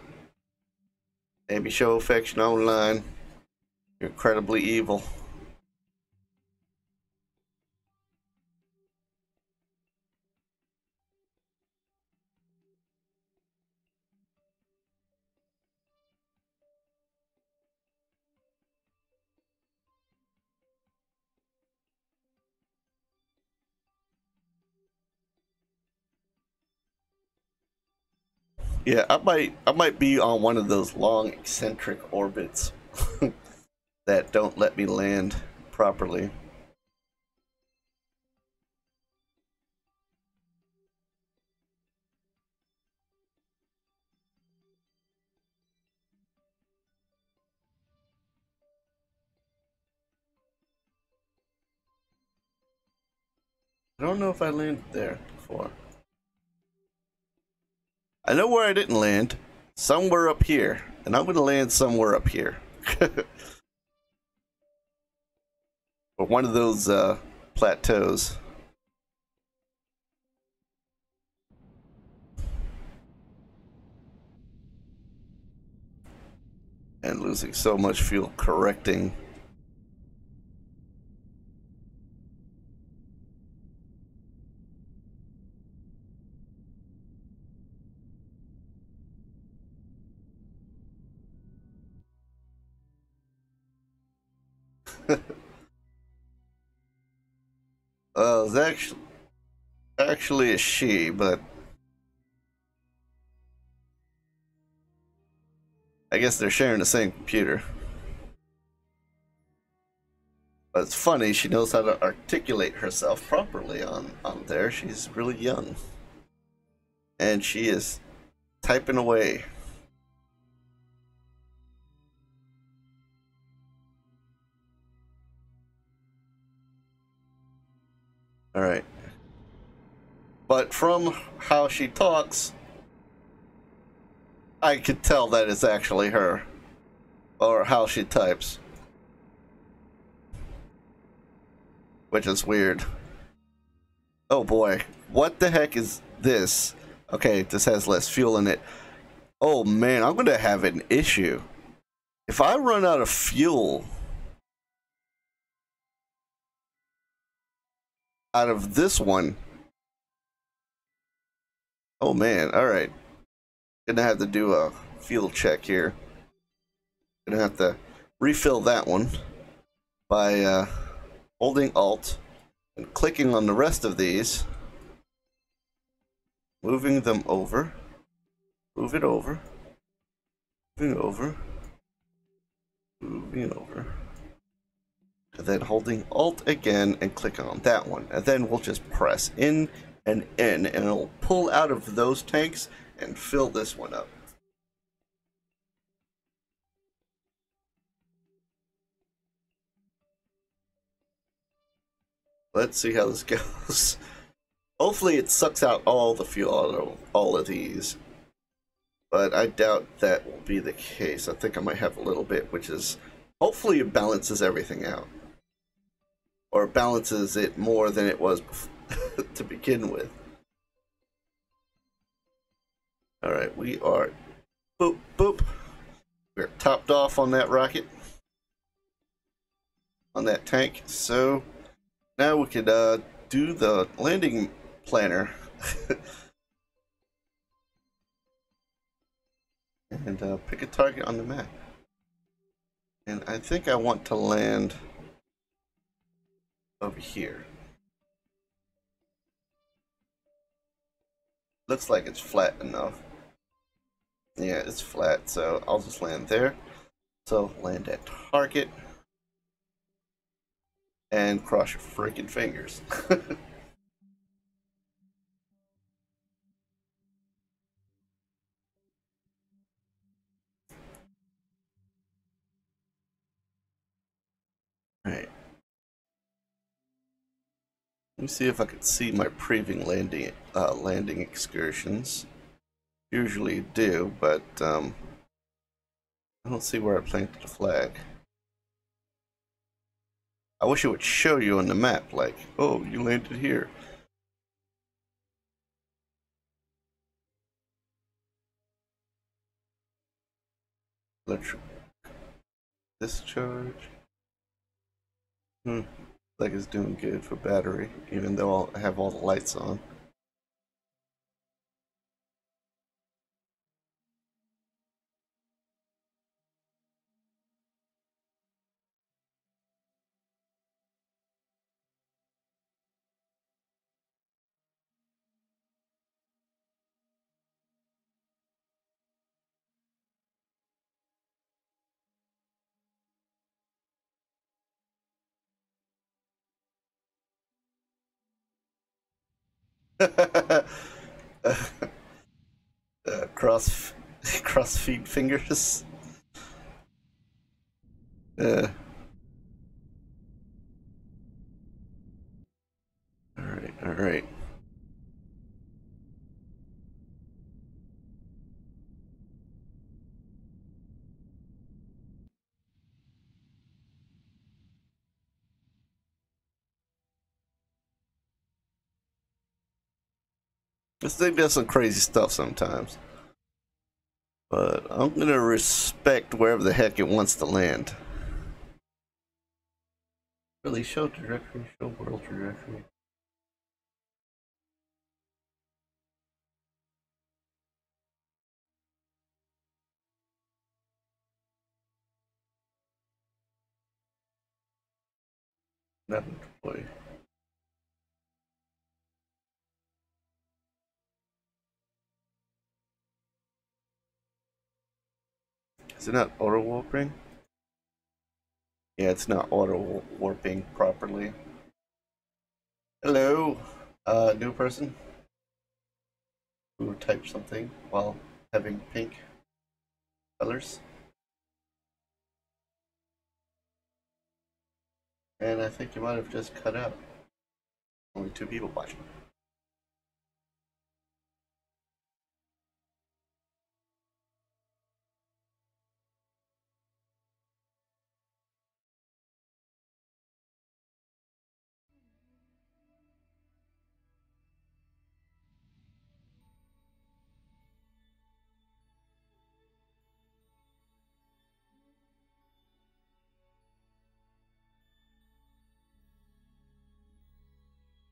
Maybe show affection online. You're incredibly evil. Yeah, I might be on one of those long eccentric orbits that don't let me land properly. I don't know if I landed there before. I know where I didn't land. Somewhere up here. And I'm gonna land somewhere up here. Or one of those plateaus. And losing so much fuel correcting. . It's actually a she, but I guess they're sharing the same computer. But it's funny, she knows how to articulate herself properly on there. She's really young. And she is typing away. Alright. But from how she talks, I could tell that it's actually her. Or how she types. Which is weird. Oh boy. What the heck is this? Okay, this has less fuel in it. Oh man, I'm gonna have an issue. If I run out of fuel out of this one. Oh man, alright. Gonna have to do a fuel check here. Gonna have to refill that one by holding Alt and clicking on the rest of these, moving them over, move it over, moving over, moving over, and then holding Alt again and clicking on that one, and then we'll just press in and in, and it'll pull out of those tanks and fill this one up. Let's see how this goes. Hopefully it sucks out all the fuel out of all of these. But I doubt that will be the case. I think I might have a little bit, which is... Hopefully it balances everything out. Or balances it more than it was to begin with. Alright, we are... Boop, boop. We're topped off on that rocket. On that tank. So, now we could do the landing planner. And pick a target on the map. And I think I want to land over here. Looks like it's flat enough. Yeah, it's flat, so I'll just land there. So land at target. And cross your freaking fingers. Alright. Let me see if I can see my previous landing excursions. Usually do, but I don't see where I planted the flag. I wish it would show you on the map, like, oh, you landed here. Electric discharge. Like it's doing good for battery, even though I have all the lights on. Cross feet fingers. All right, all right. This thing does some crazy stuff sometimes. But I'm gonna respect wherever the heck it wants to land. Really, show trajectory, show world trajectory. Nothing to play. Is it not auto warping? Yeah, it's not auto warping properly. Hello, new person who typed something while having pink colors. And I think you might have just cut out. Only 2 people watching.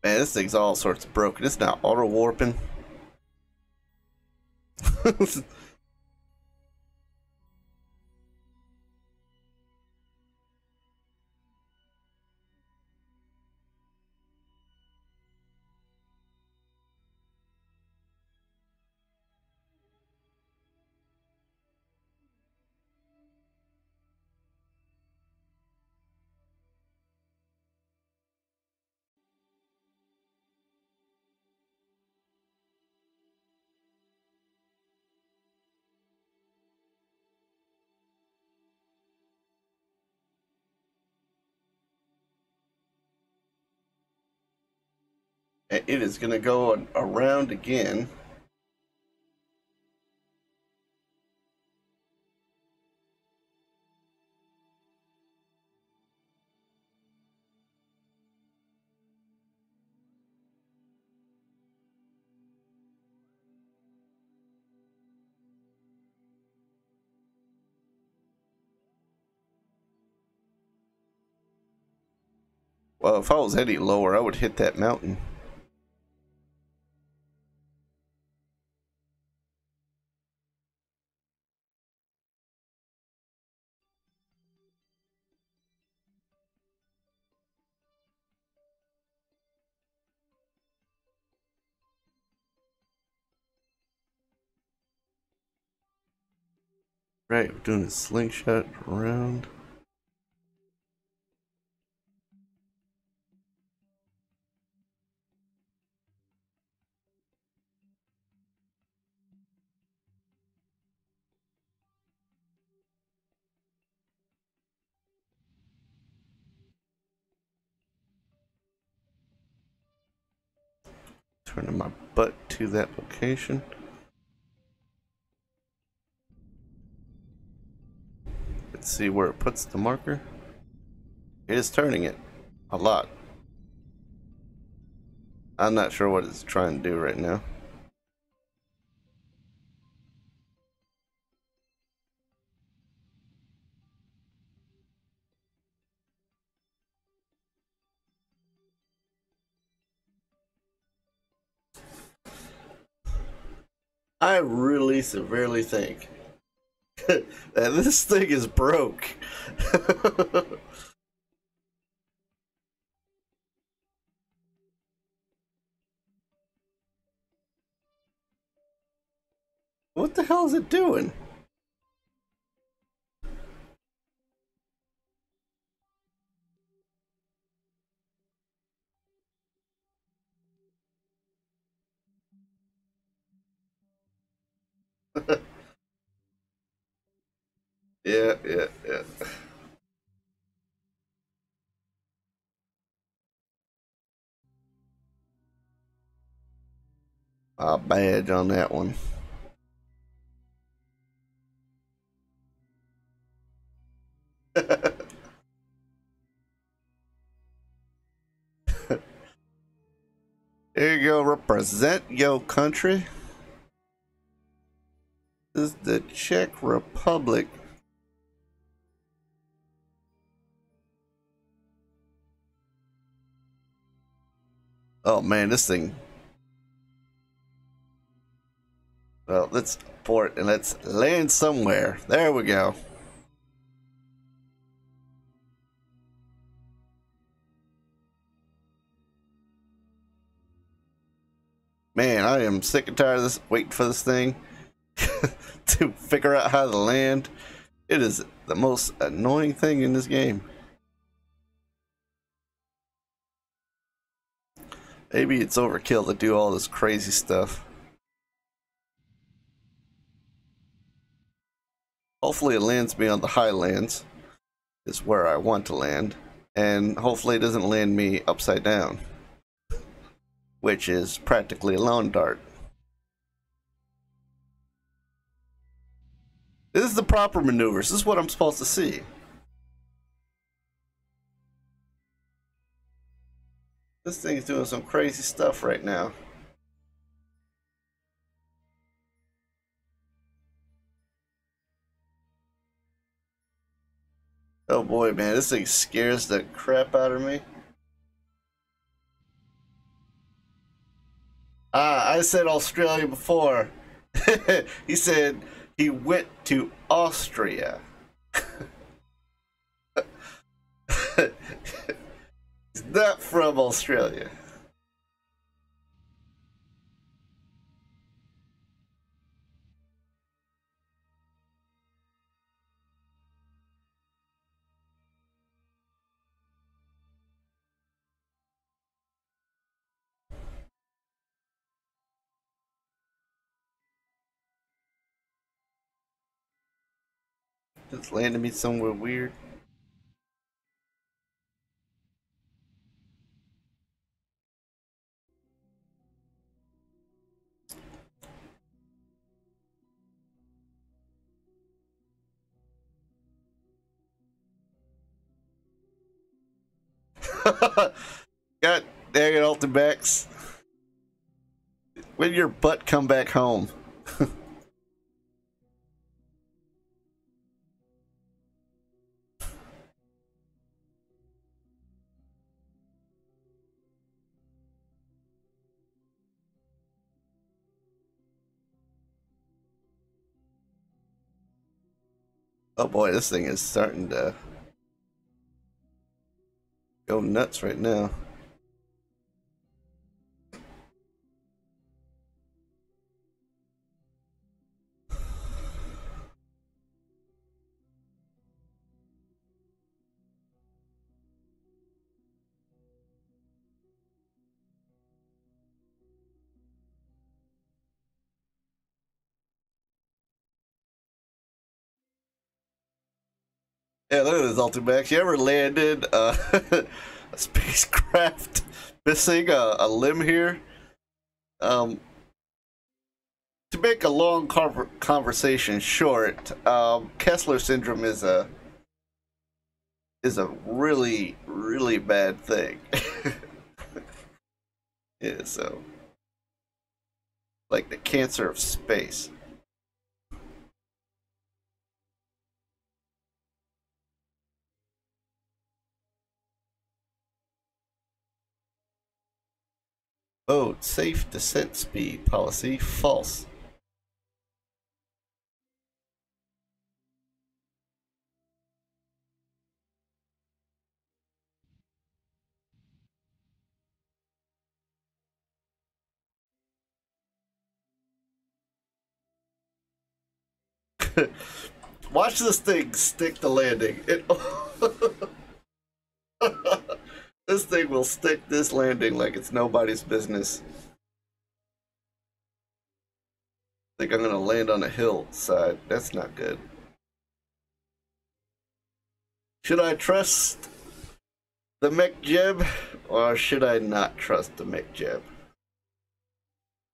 Man, this thing's all sorts of broken. It's not auto warping. And it is going to go around again. Well, if I was any lower, I would hit that mountain. Right, we're doing a slingshot around. Turning my butt to that location. Let's see where it puts the marker. It is turning it a lot. I'm not sure what it's trying to do right now. I really severely think that this thing is broke. What the hell is it doing? Yeah. A badge on that one. There you go, represent your country. This is the Czech Republic. Oh man, this thing. Well, let's port and let's land somewhere. There we go. I am sick and tired of this, waiting for this thing to figure out how to land. It is the most annoying thing in this game. Maybe it's overkill to do all this crazy stuff. Hopefully it lands me on the highlands, is where I want to land. And hopefully it doesn't land me upside down, which is practically a lawn dart. This is the proper maneuvers. This is what I'm supposed to see. This thing is doing some crazy stuff right now. Oh boy, man, this thing scares the crap out of me. Ah, I said Australia before. He said he went to Austria. He's not from Australia. Just landed me somewhere weird. God dang it, Ultimax. When your butt come back home? Oh boy, this thing is starting to go nuts right now. Yeah, look at this, Ultimax. You ever landed a spacecraft missing a limb here? To make a long conversation short, Kessler syndrome is a really, really bad thing. Yeah, so like the cancer of space. Oh, safe descent speed policy false. Watch this thing stick the landing. This thing will stick this landing like it's nobody's business. I think I'm gonna land on a hillside. That's not good. Should I trust the mech Jeb or should I not trust the mech Jeb?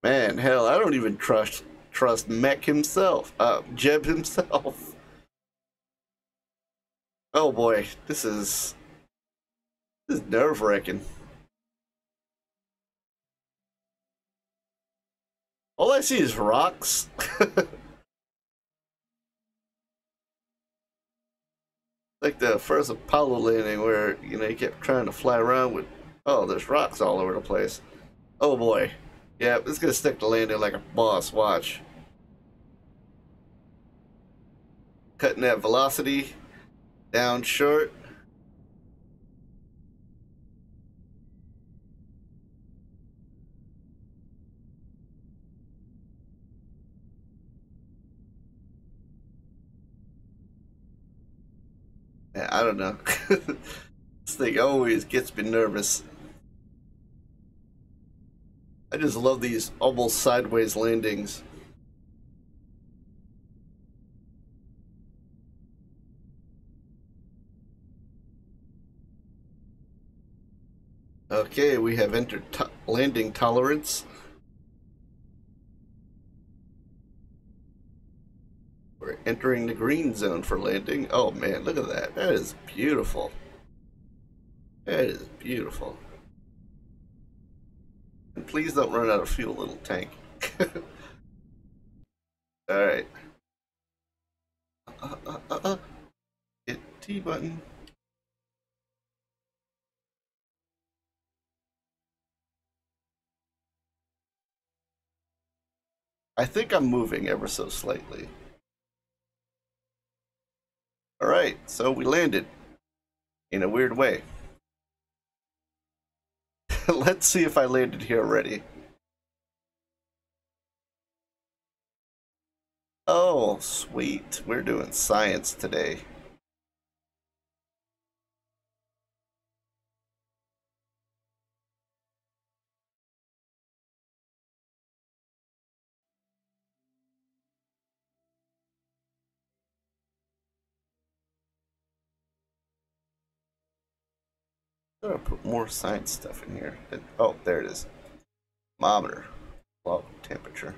Man, hell, I don't even trust mech himself. Jeb himself. Oh boy, this is nerve-wracking. All I see is rocks. Like the first Apollo landing where, you know, you kept trying to fly around with, oh, there's rocks all over the place. Oh boy. Yeah, it's gonna stick the landing like a boss, watch. Cutting that velocity down short. Man, I don't know. This thing always gets me nervous. I just love these almost sideways landings. Okay, we have entered landing tolerance. We're entering the green zone for landing. Oh man, look at that. That is beautiful. That is beautiful. And please don't run out of fuel, little tank. Alright. Hit T button. I think I'm moving ever so slightly. Alright, so we landed. In a weird way. Let's see if I landed here already. Oh, sweet. We're doing science today. I'm gonna put more science stuff in here. Oh, there it is. Thermometer. Log temperature.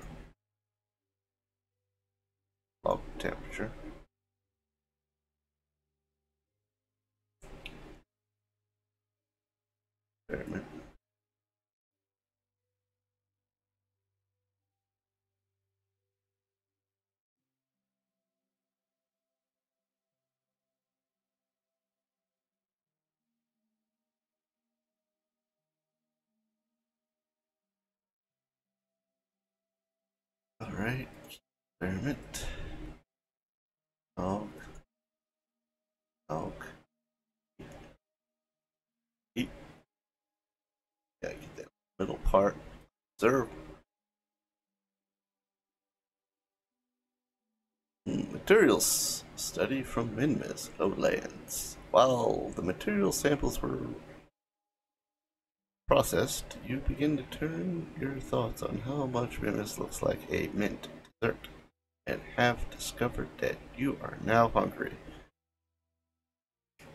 Log temperature. Experiment. Alright. Experiment. Log. Log. Heat. Gotta get that middle part. Observe. Materials study from Minma's lowlands. While the material samples were processed, you begin to turn your thoughts on how much Minma's looks like a mint dessert, and have discovered that you are now hungry.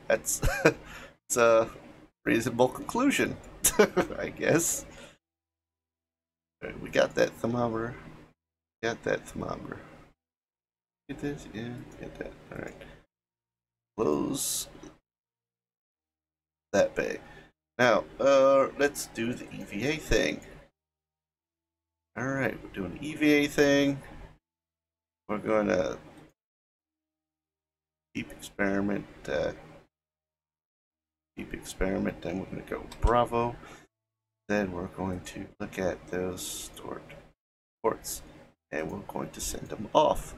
That's it's a reasonable conclusion, I guess. Right, we got that thermometer. Got that thermometer. Get this? Yeah, get that. Alright. Close that bag. Now, let's do the EVA thing. Alright, we're doing the EVA thing. We're gonna deep experiment, then we're gonna go Bravo. Then we're going to look at those stored ports, and we're going to send them off.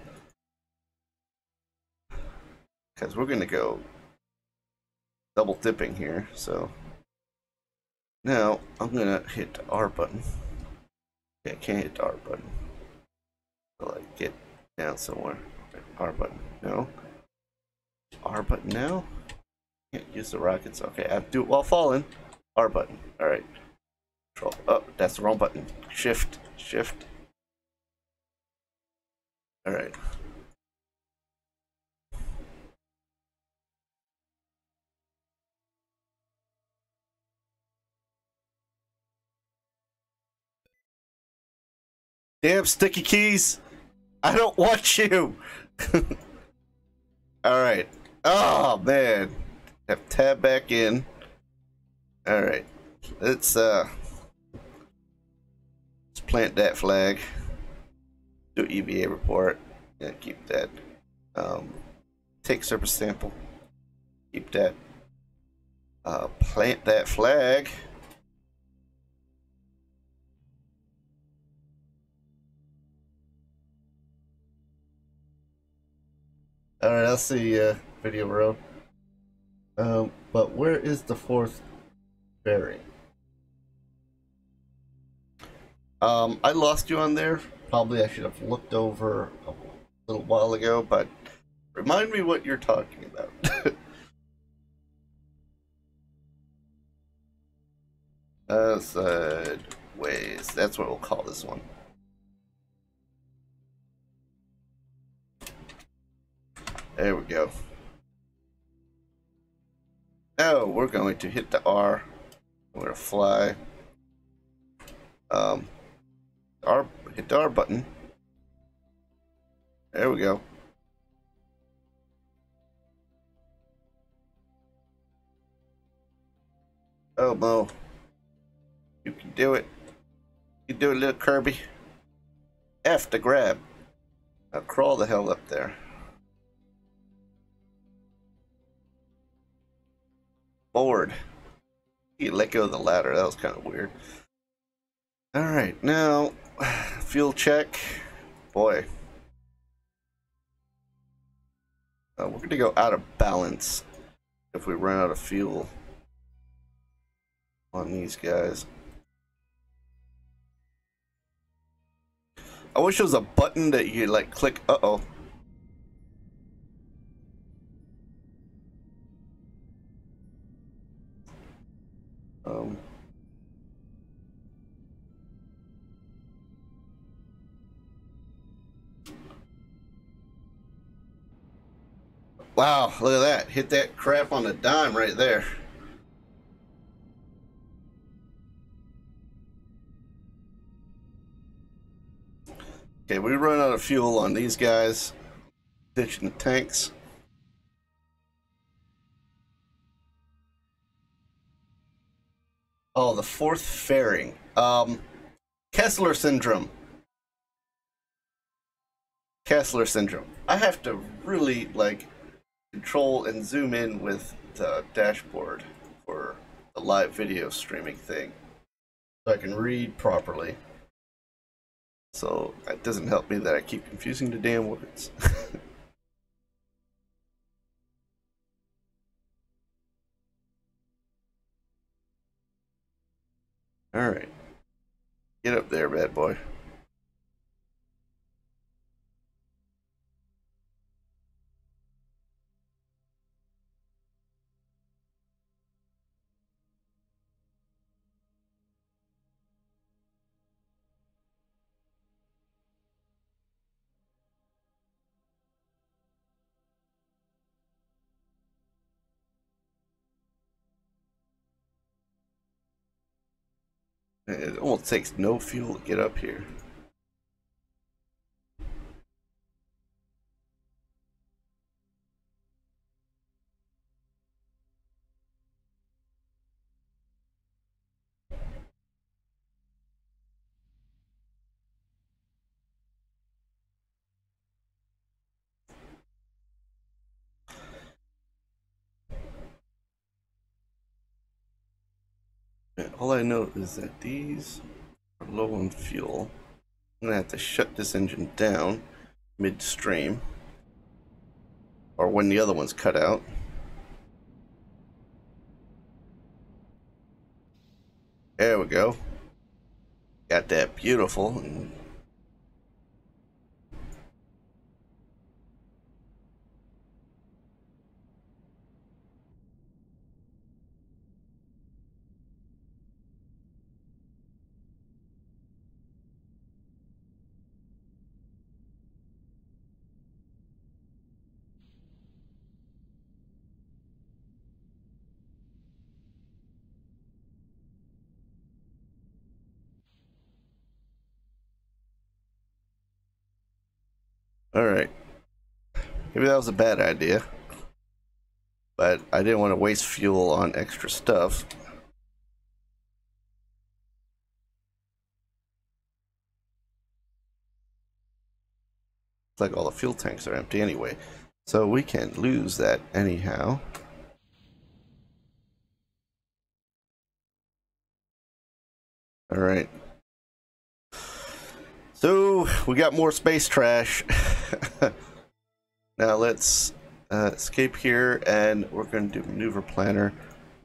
Because we're gonna go double dipping here, so now I'm gonna hit the R button. Okay, I can't hit the R button. So I get down somewhere. R button. No. R button now. Can't use the rockets. Okay, I have to do it while falling. R button. Alright. Control. Oh, that's the wrong button. Shift. Shift. Alright. Damn sticky keys! I don't want you! Alright. Oh man. Have tab back in. Alright. Let's plant that flag. Do EVA report. Yeah, keep that. Take surface sample. Keep that. Plant that flag. Alright, I'll see video row. But where is the fourth bearing? I lost you on there. Probably I should have looked over a little while ago, but remind me what you're talking about. Sideways. That's what we'll call this one. There we go. Now we're going to hit the R. We're gonna fly. Hit the R button. There we go. Oh, Mo. You can do it. You can do it, little Kirby. F to grab. Now crawl the hell up there. Forward. You let go of the ladder. That was kind of weird. Alright, now, fuel check. Boy. We're going to go out of balance if we run out of fuel on these guys. I wish there was a button that you like click. Uh-oh. Wow, look at that. Hit that crap on a dime right there. Okay, we run out of fuel on these guys. Ditching the tanks. Oh, the fourth fairing. Kessler syndrome. Kessler syndrome. I have to really, like, control and zoom in with the dashboard for the live video streaming thing so I can read properly. So it doesn't help me that I keep confusing the damn words. Alright. Get up there, bad boy. It almost takes no fuel to get up here. And all I know is that these are low on fuel. I'm gonna have to shut this engine down midstream, or when the other one's cut out. There we go. Got that beautiful. Alright. Maybe that was a bad idea. But I didn't want to waste fuel on extra stuff. It's like all the fuel tanks are empty anyway. So we can lose that anyhow. Alright. So we got more space trash. Now let's escape here, and we're going to do maneuver planner.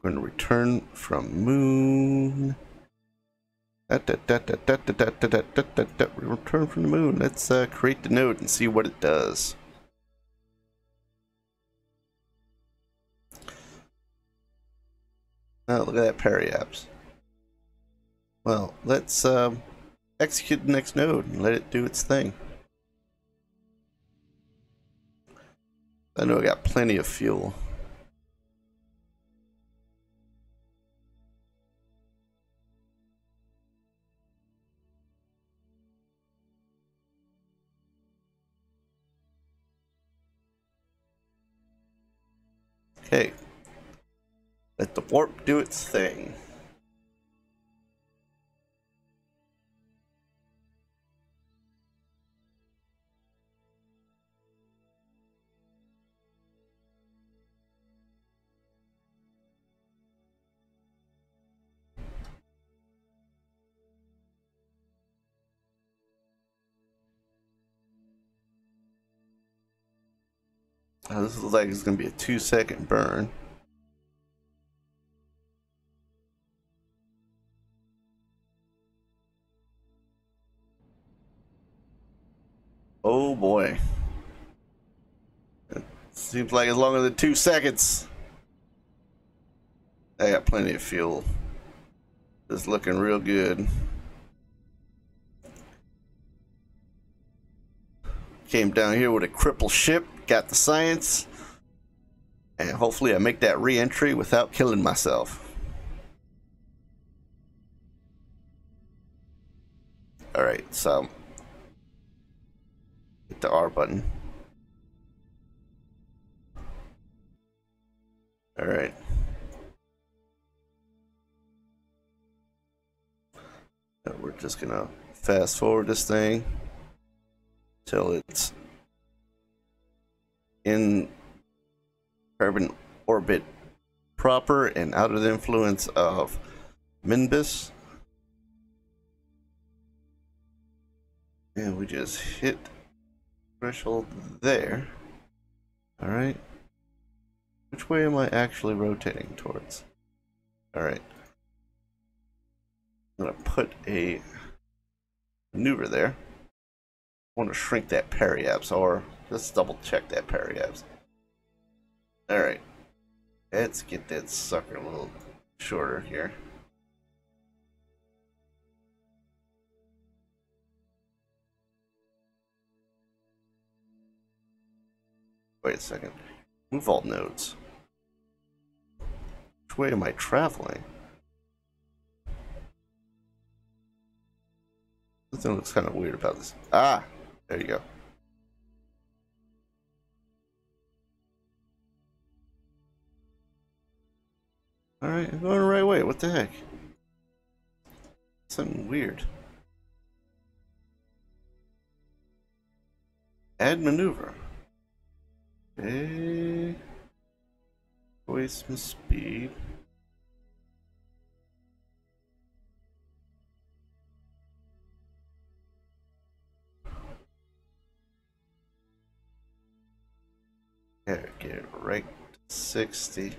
We're going to return from moon. Return from the moon. Let's create the node and see what it does. Oh, look at that periapse. Well, let's execute the next node and let it do its thing. I know I got plenty of fuel. Okay. Let the warp do its thing. Oh, this looks like it's going to be a 2-second burn. Oh boy. It seems like it's longer than 2 seconds. I got plenty of fuel. It's looking real good. Came down here with a crippled ship, got the science, and hopefully I make that re-entry without killing myself. Alright, so hit the R button. Alright. We're just gonna fast forward this thing till it's in carbon orbit proper and out of the influence of Minbus. And we just hit threshold there. Alright. Which way am I actually rotating towards? Alright. I'm gonna put a maneuver there. I want to shrink that periapse, or let's double check that periapse. Alright. Let's get that sucker a little shorter here. Wait a second. Move all nodes. Which way am I traveling? Something looks kind of weird about this. Ah! There you go. Alright, I'm going the right way. What the heck? Something weird. Add maneuver. Okay. Waste some speed. Yeah, get it right to 60.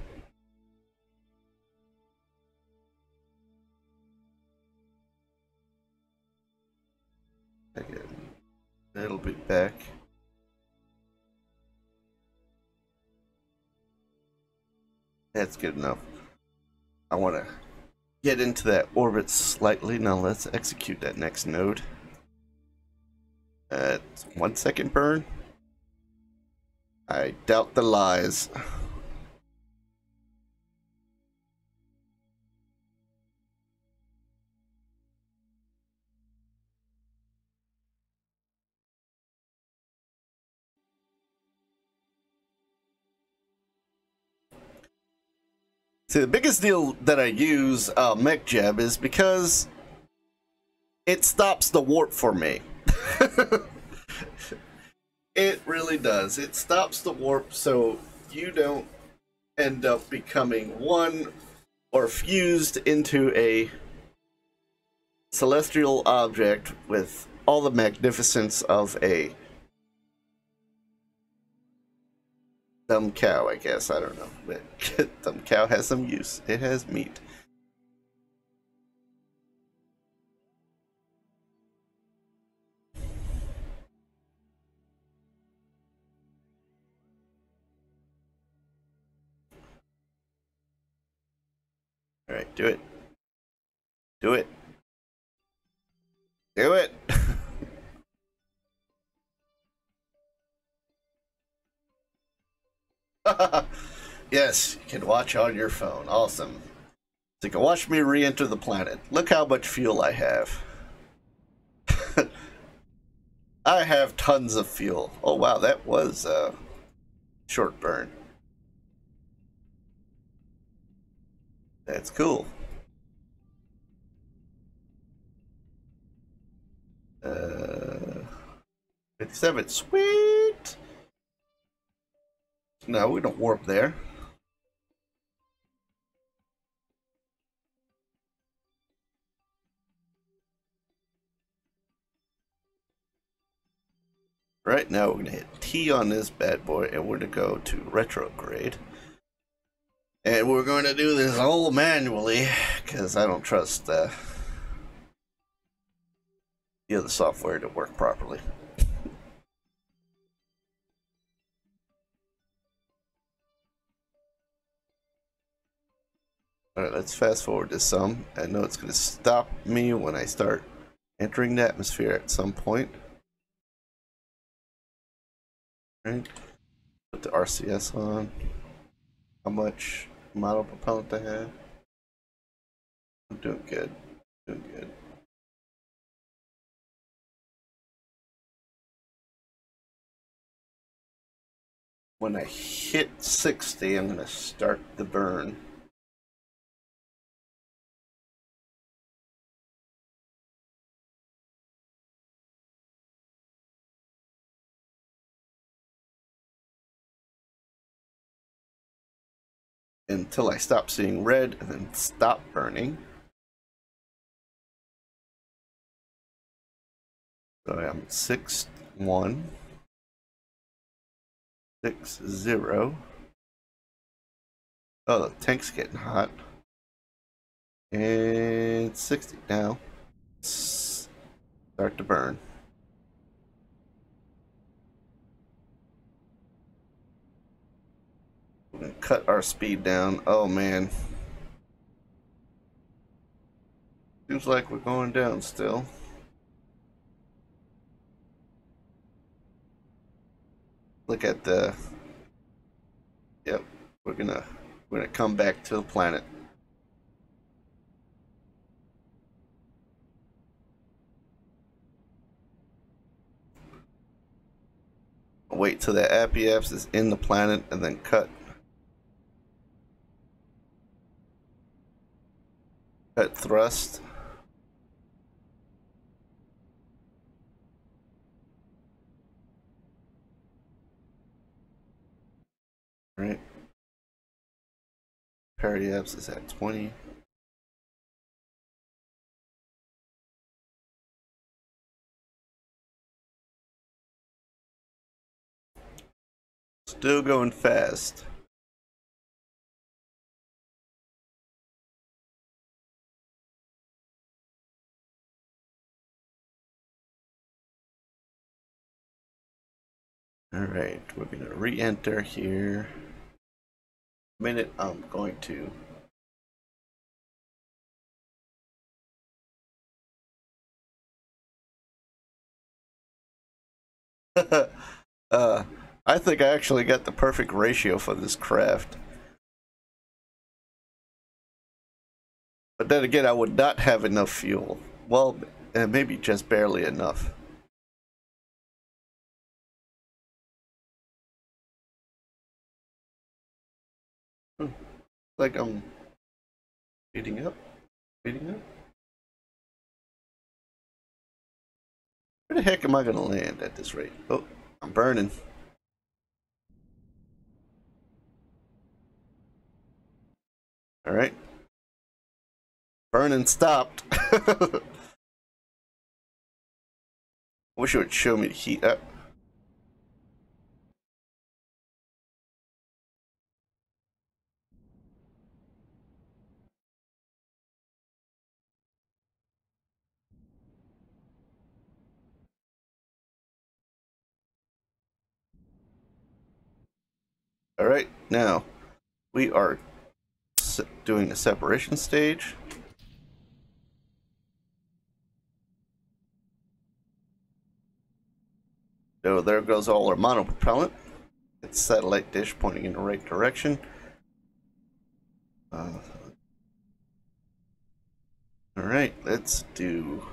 Again, it'll be back. That's good enough. I want to get into that orbit slightly. Now let's execute that next node. 1 second burn. I doubt the lies. See, the biggest deal that I use Mech Jeb is because it stops the warp for me. It really does. It stops the warp so you don't end up becoming one or fused into a celestial object with all the magnificence of a dumb cow, I guess. I don't know. But dumb cow has some use. It has meat. Alright, do it. Do it. Do it. Yes, you can watch on your phone. Awesome. So you can watch me re-enter the planet. Look how much fuel I have. I have tons of fuel. Oh wow, that was a short burn. That's cool. 57, sweet. No, we don't warp there. Right now, we're gonna hit T on this bad boy, and we're gonna go to retrograde. And we're going to do this all manually, because I don't trust the other software to work properly. Alright, let's fast forward to some. I know it's going to stop me when I start entering the atmosphere at some point. Right. Put the RCS on. How much model propellant I have? I'm doing good. Doing good. When I hit 60, I'm going to start the burn. Until I stop seeing red and then stop burning. So I'm 6-1, 6-0. Oh, the tank's getting hot. And 60 now. Start to burn. We're gonna cut our speed down. Oh man. Seems like we're going down still. Look at the. Yep, we're gonna come back to the planet. Wait till the Apiaps is in the planet and then cut thrust. Right. Periaps is at 20. Still going fast. Alright, we're gonna re-enter here. Minute, I'm going to I think I actually got the perfect ratio for this craft. But then again, I would not have enough fuel. Well, maybe just barely enough. Like I'm speeding up, speeding up. Where the heck am I gonna land at this rate? Oh, I'm burning. All right. Burning stopped. Wish it would show me the heat up. All right, now we are doing a separation stage. So there goes all our monopropellant. It's satellite dish pointing in the right direction. Alright, let's do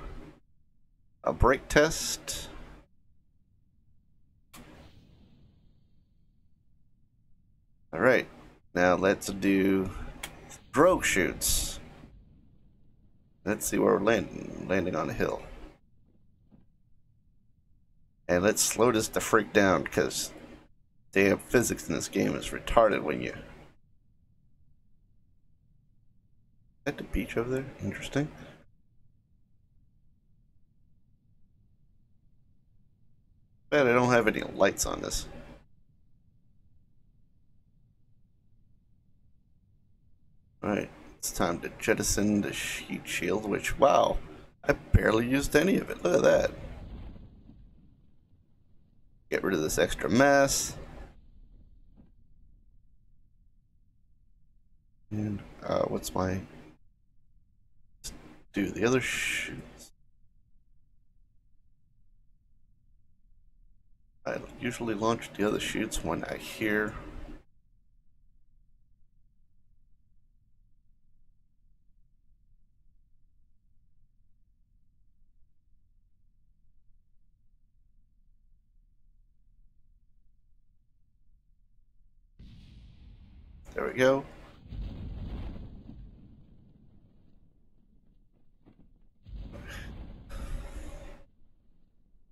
a brake test. Alright, now let's do drogue chutes. Let's see where we're landing on a hill. And let's slow this the freak down, because damn physics in this game is retarded when you... At the beach over there? Interesting. Bet I don't have any lights on this. Alright, it's time to jettison the heat shield, which, wow, I barely used any of it. Look at that. Get rid of this extra mass. And, what's my... Let's do the other chutes. I usually launch the other chutes when I hear... There we go.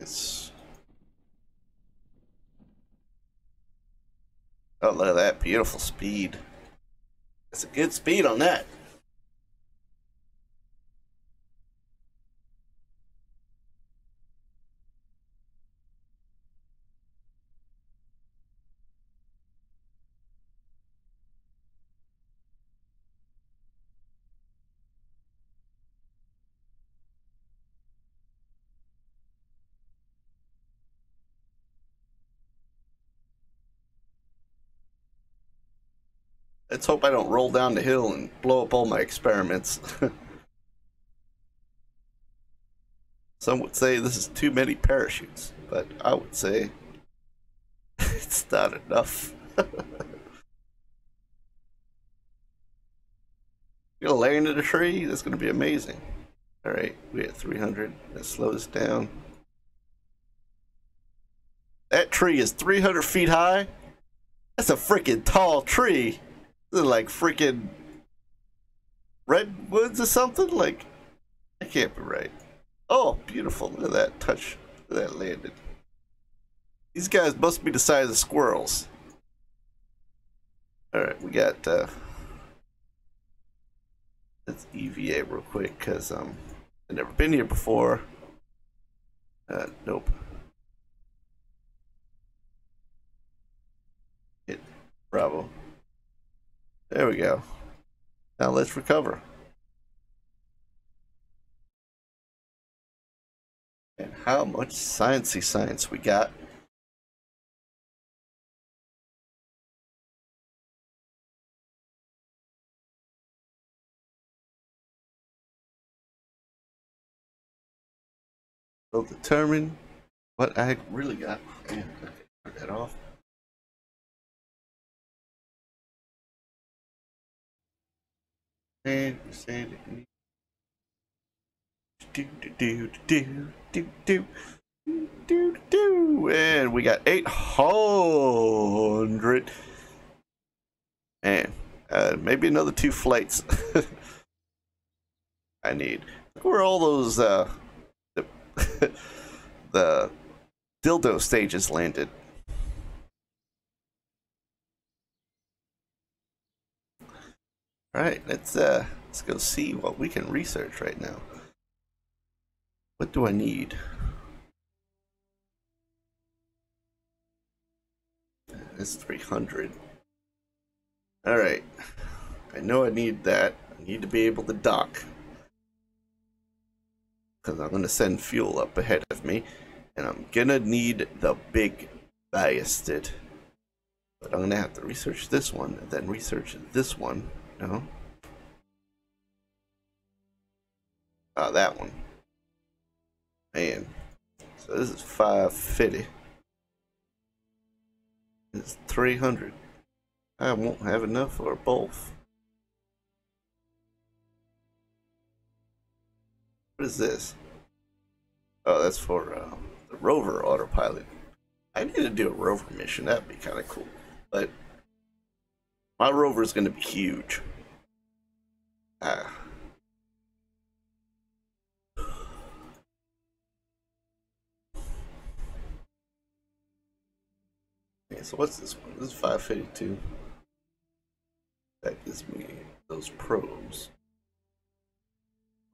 It's... Oh, look at that beautiful speed. That's a good speed on that. Let's hope I don't roll down the hill and blow up all my experiments. Some would say this is too many parachutes, but I would say it's not enough. You're gonna land in a tree? That's gonna be amazing. Alright, we at 300. Let's slow this down. That tree is 300 feet high? That's a freaking tall tree. This is like freaking redwoods or something? Like, that can't be right. Oh, beautiful. Look at that touch. Look at that landed. These guys must be the size of squirrels. Alright, we got, let's EVA real quick, because, I've never been here before. Nope. Hit Bravo. There we go. Now let's recover. And how much sciencey science we got. Will determine what I really got. Yeah, okay, turn that off. And say and we got 800. Man, maybe another 2 flights. I need. Look where all those the the dildo stages landed. All right, let's go see what we can research right now. What do I need? It's 300. All right, I know I need that. I need to be able to dock, because I'm gonna send fuel up ahead of me, and I'm gonna need the big bastard. But I'm gonna have to research this one, and then research this one. No. That one. Man. So this is 550. It's 300. I won't have enough for both. What is this? Oh, that's for the rover autopilot. I need to do a rover mission. That'd be kind of cool. But my rover is going to be huge. Ah. Okay, so what's this one? This is 552. That gives me those probes.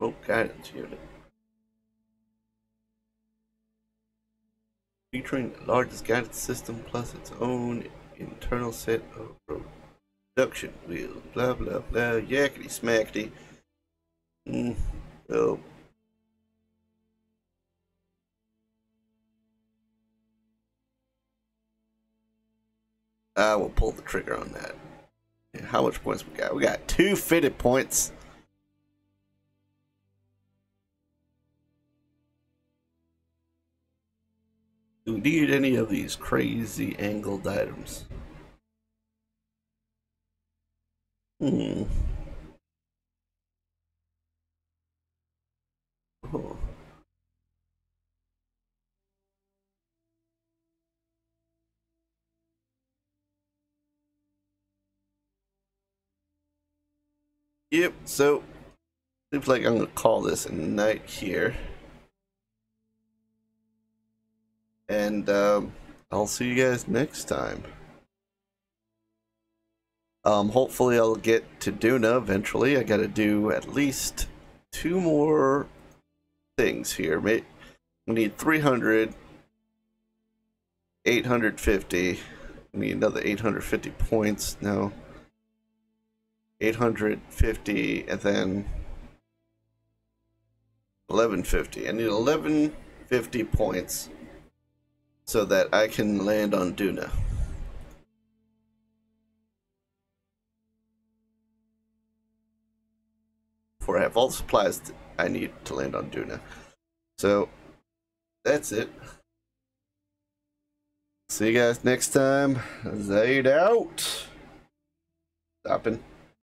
Oh, guidance unit. Featuring the largest guidance system plus its own internal set of production wheels. Blah blah blah. Yakety smackety. Oh. I will pull the trigger on that. How much points we got? We got 2 fitted points. Do we need any of these crazy angled items? Oh. Yep, so seems like I'm gonna call this a night here. And I'll see you guys next time. Hopefully I'll get to Duna eventually. I gotta do at least 2 more things here. We need 300, 850. We need another 850 points. No. 850 and then 1150. I need 1150 points so that I can land on Duna. Before I have all the supplies I need to land on Duna. So that's it. See you guys next time. Zaid out. Stopping.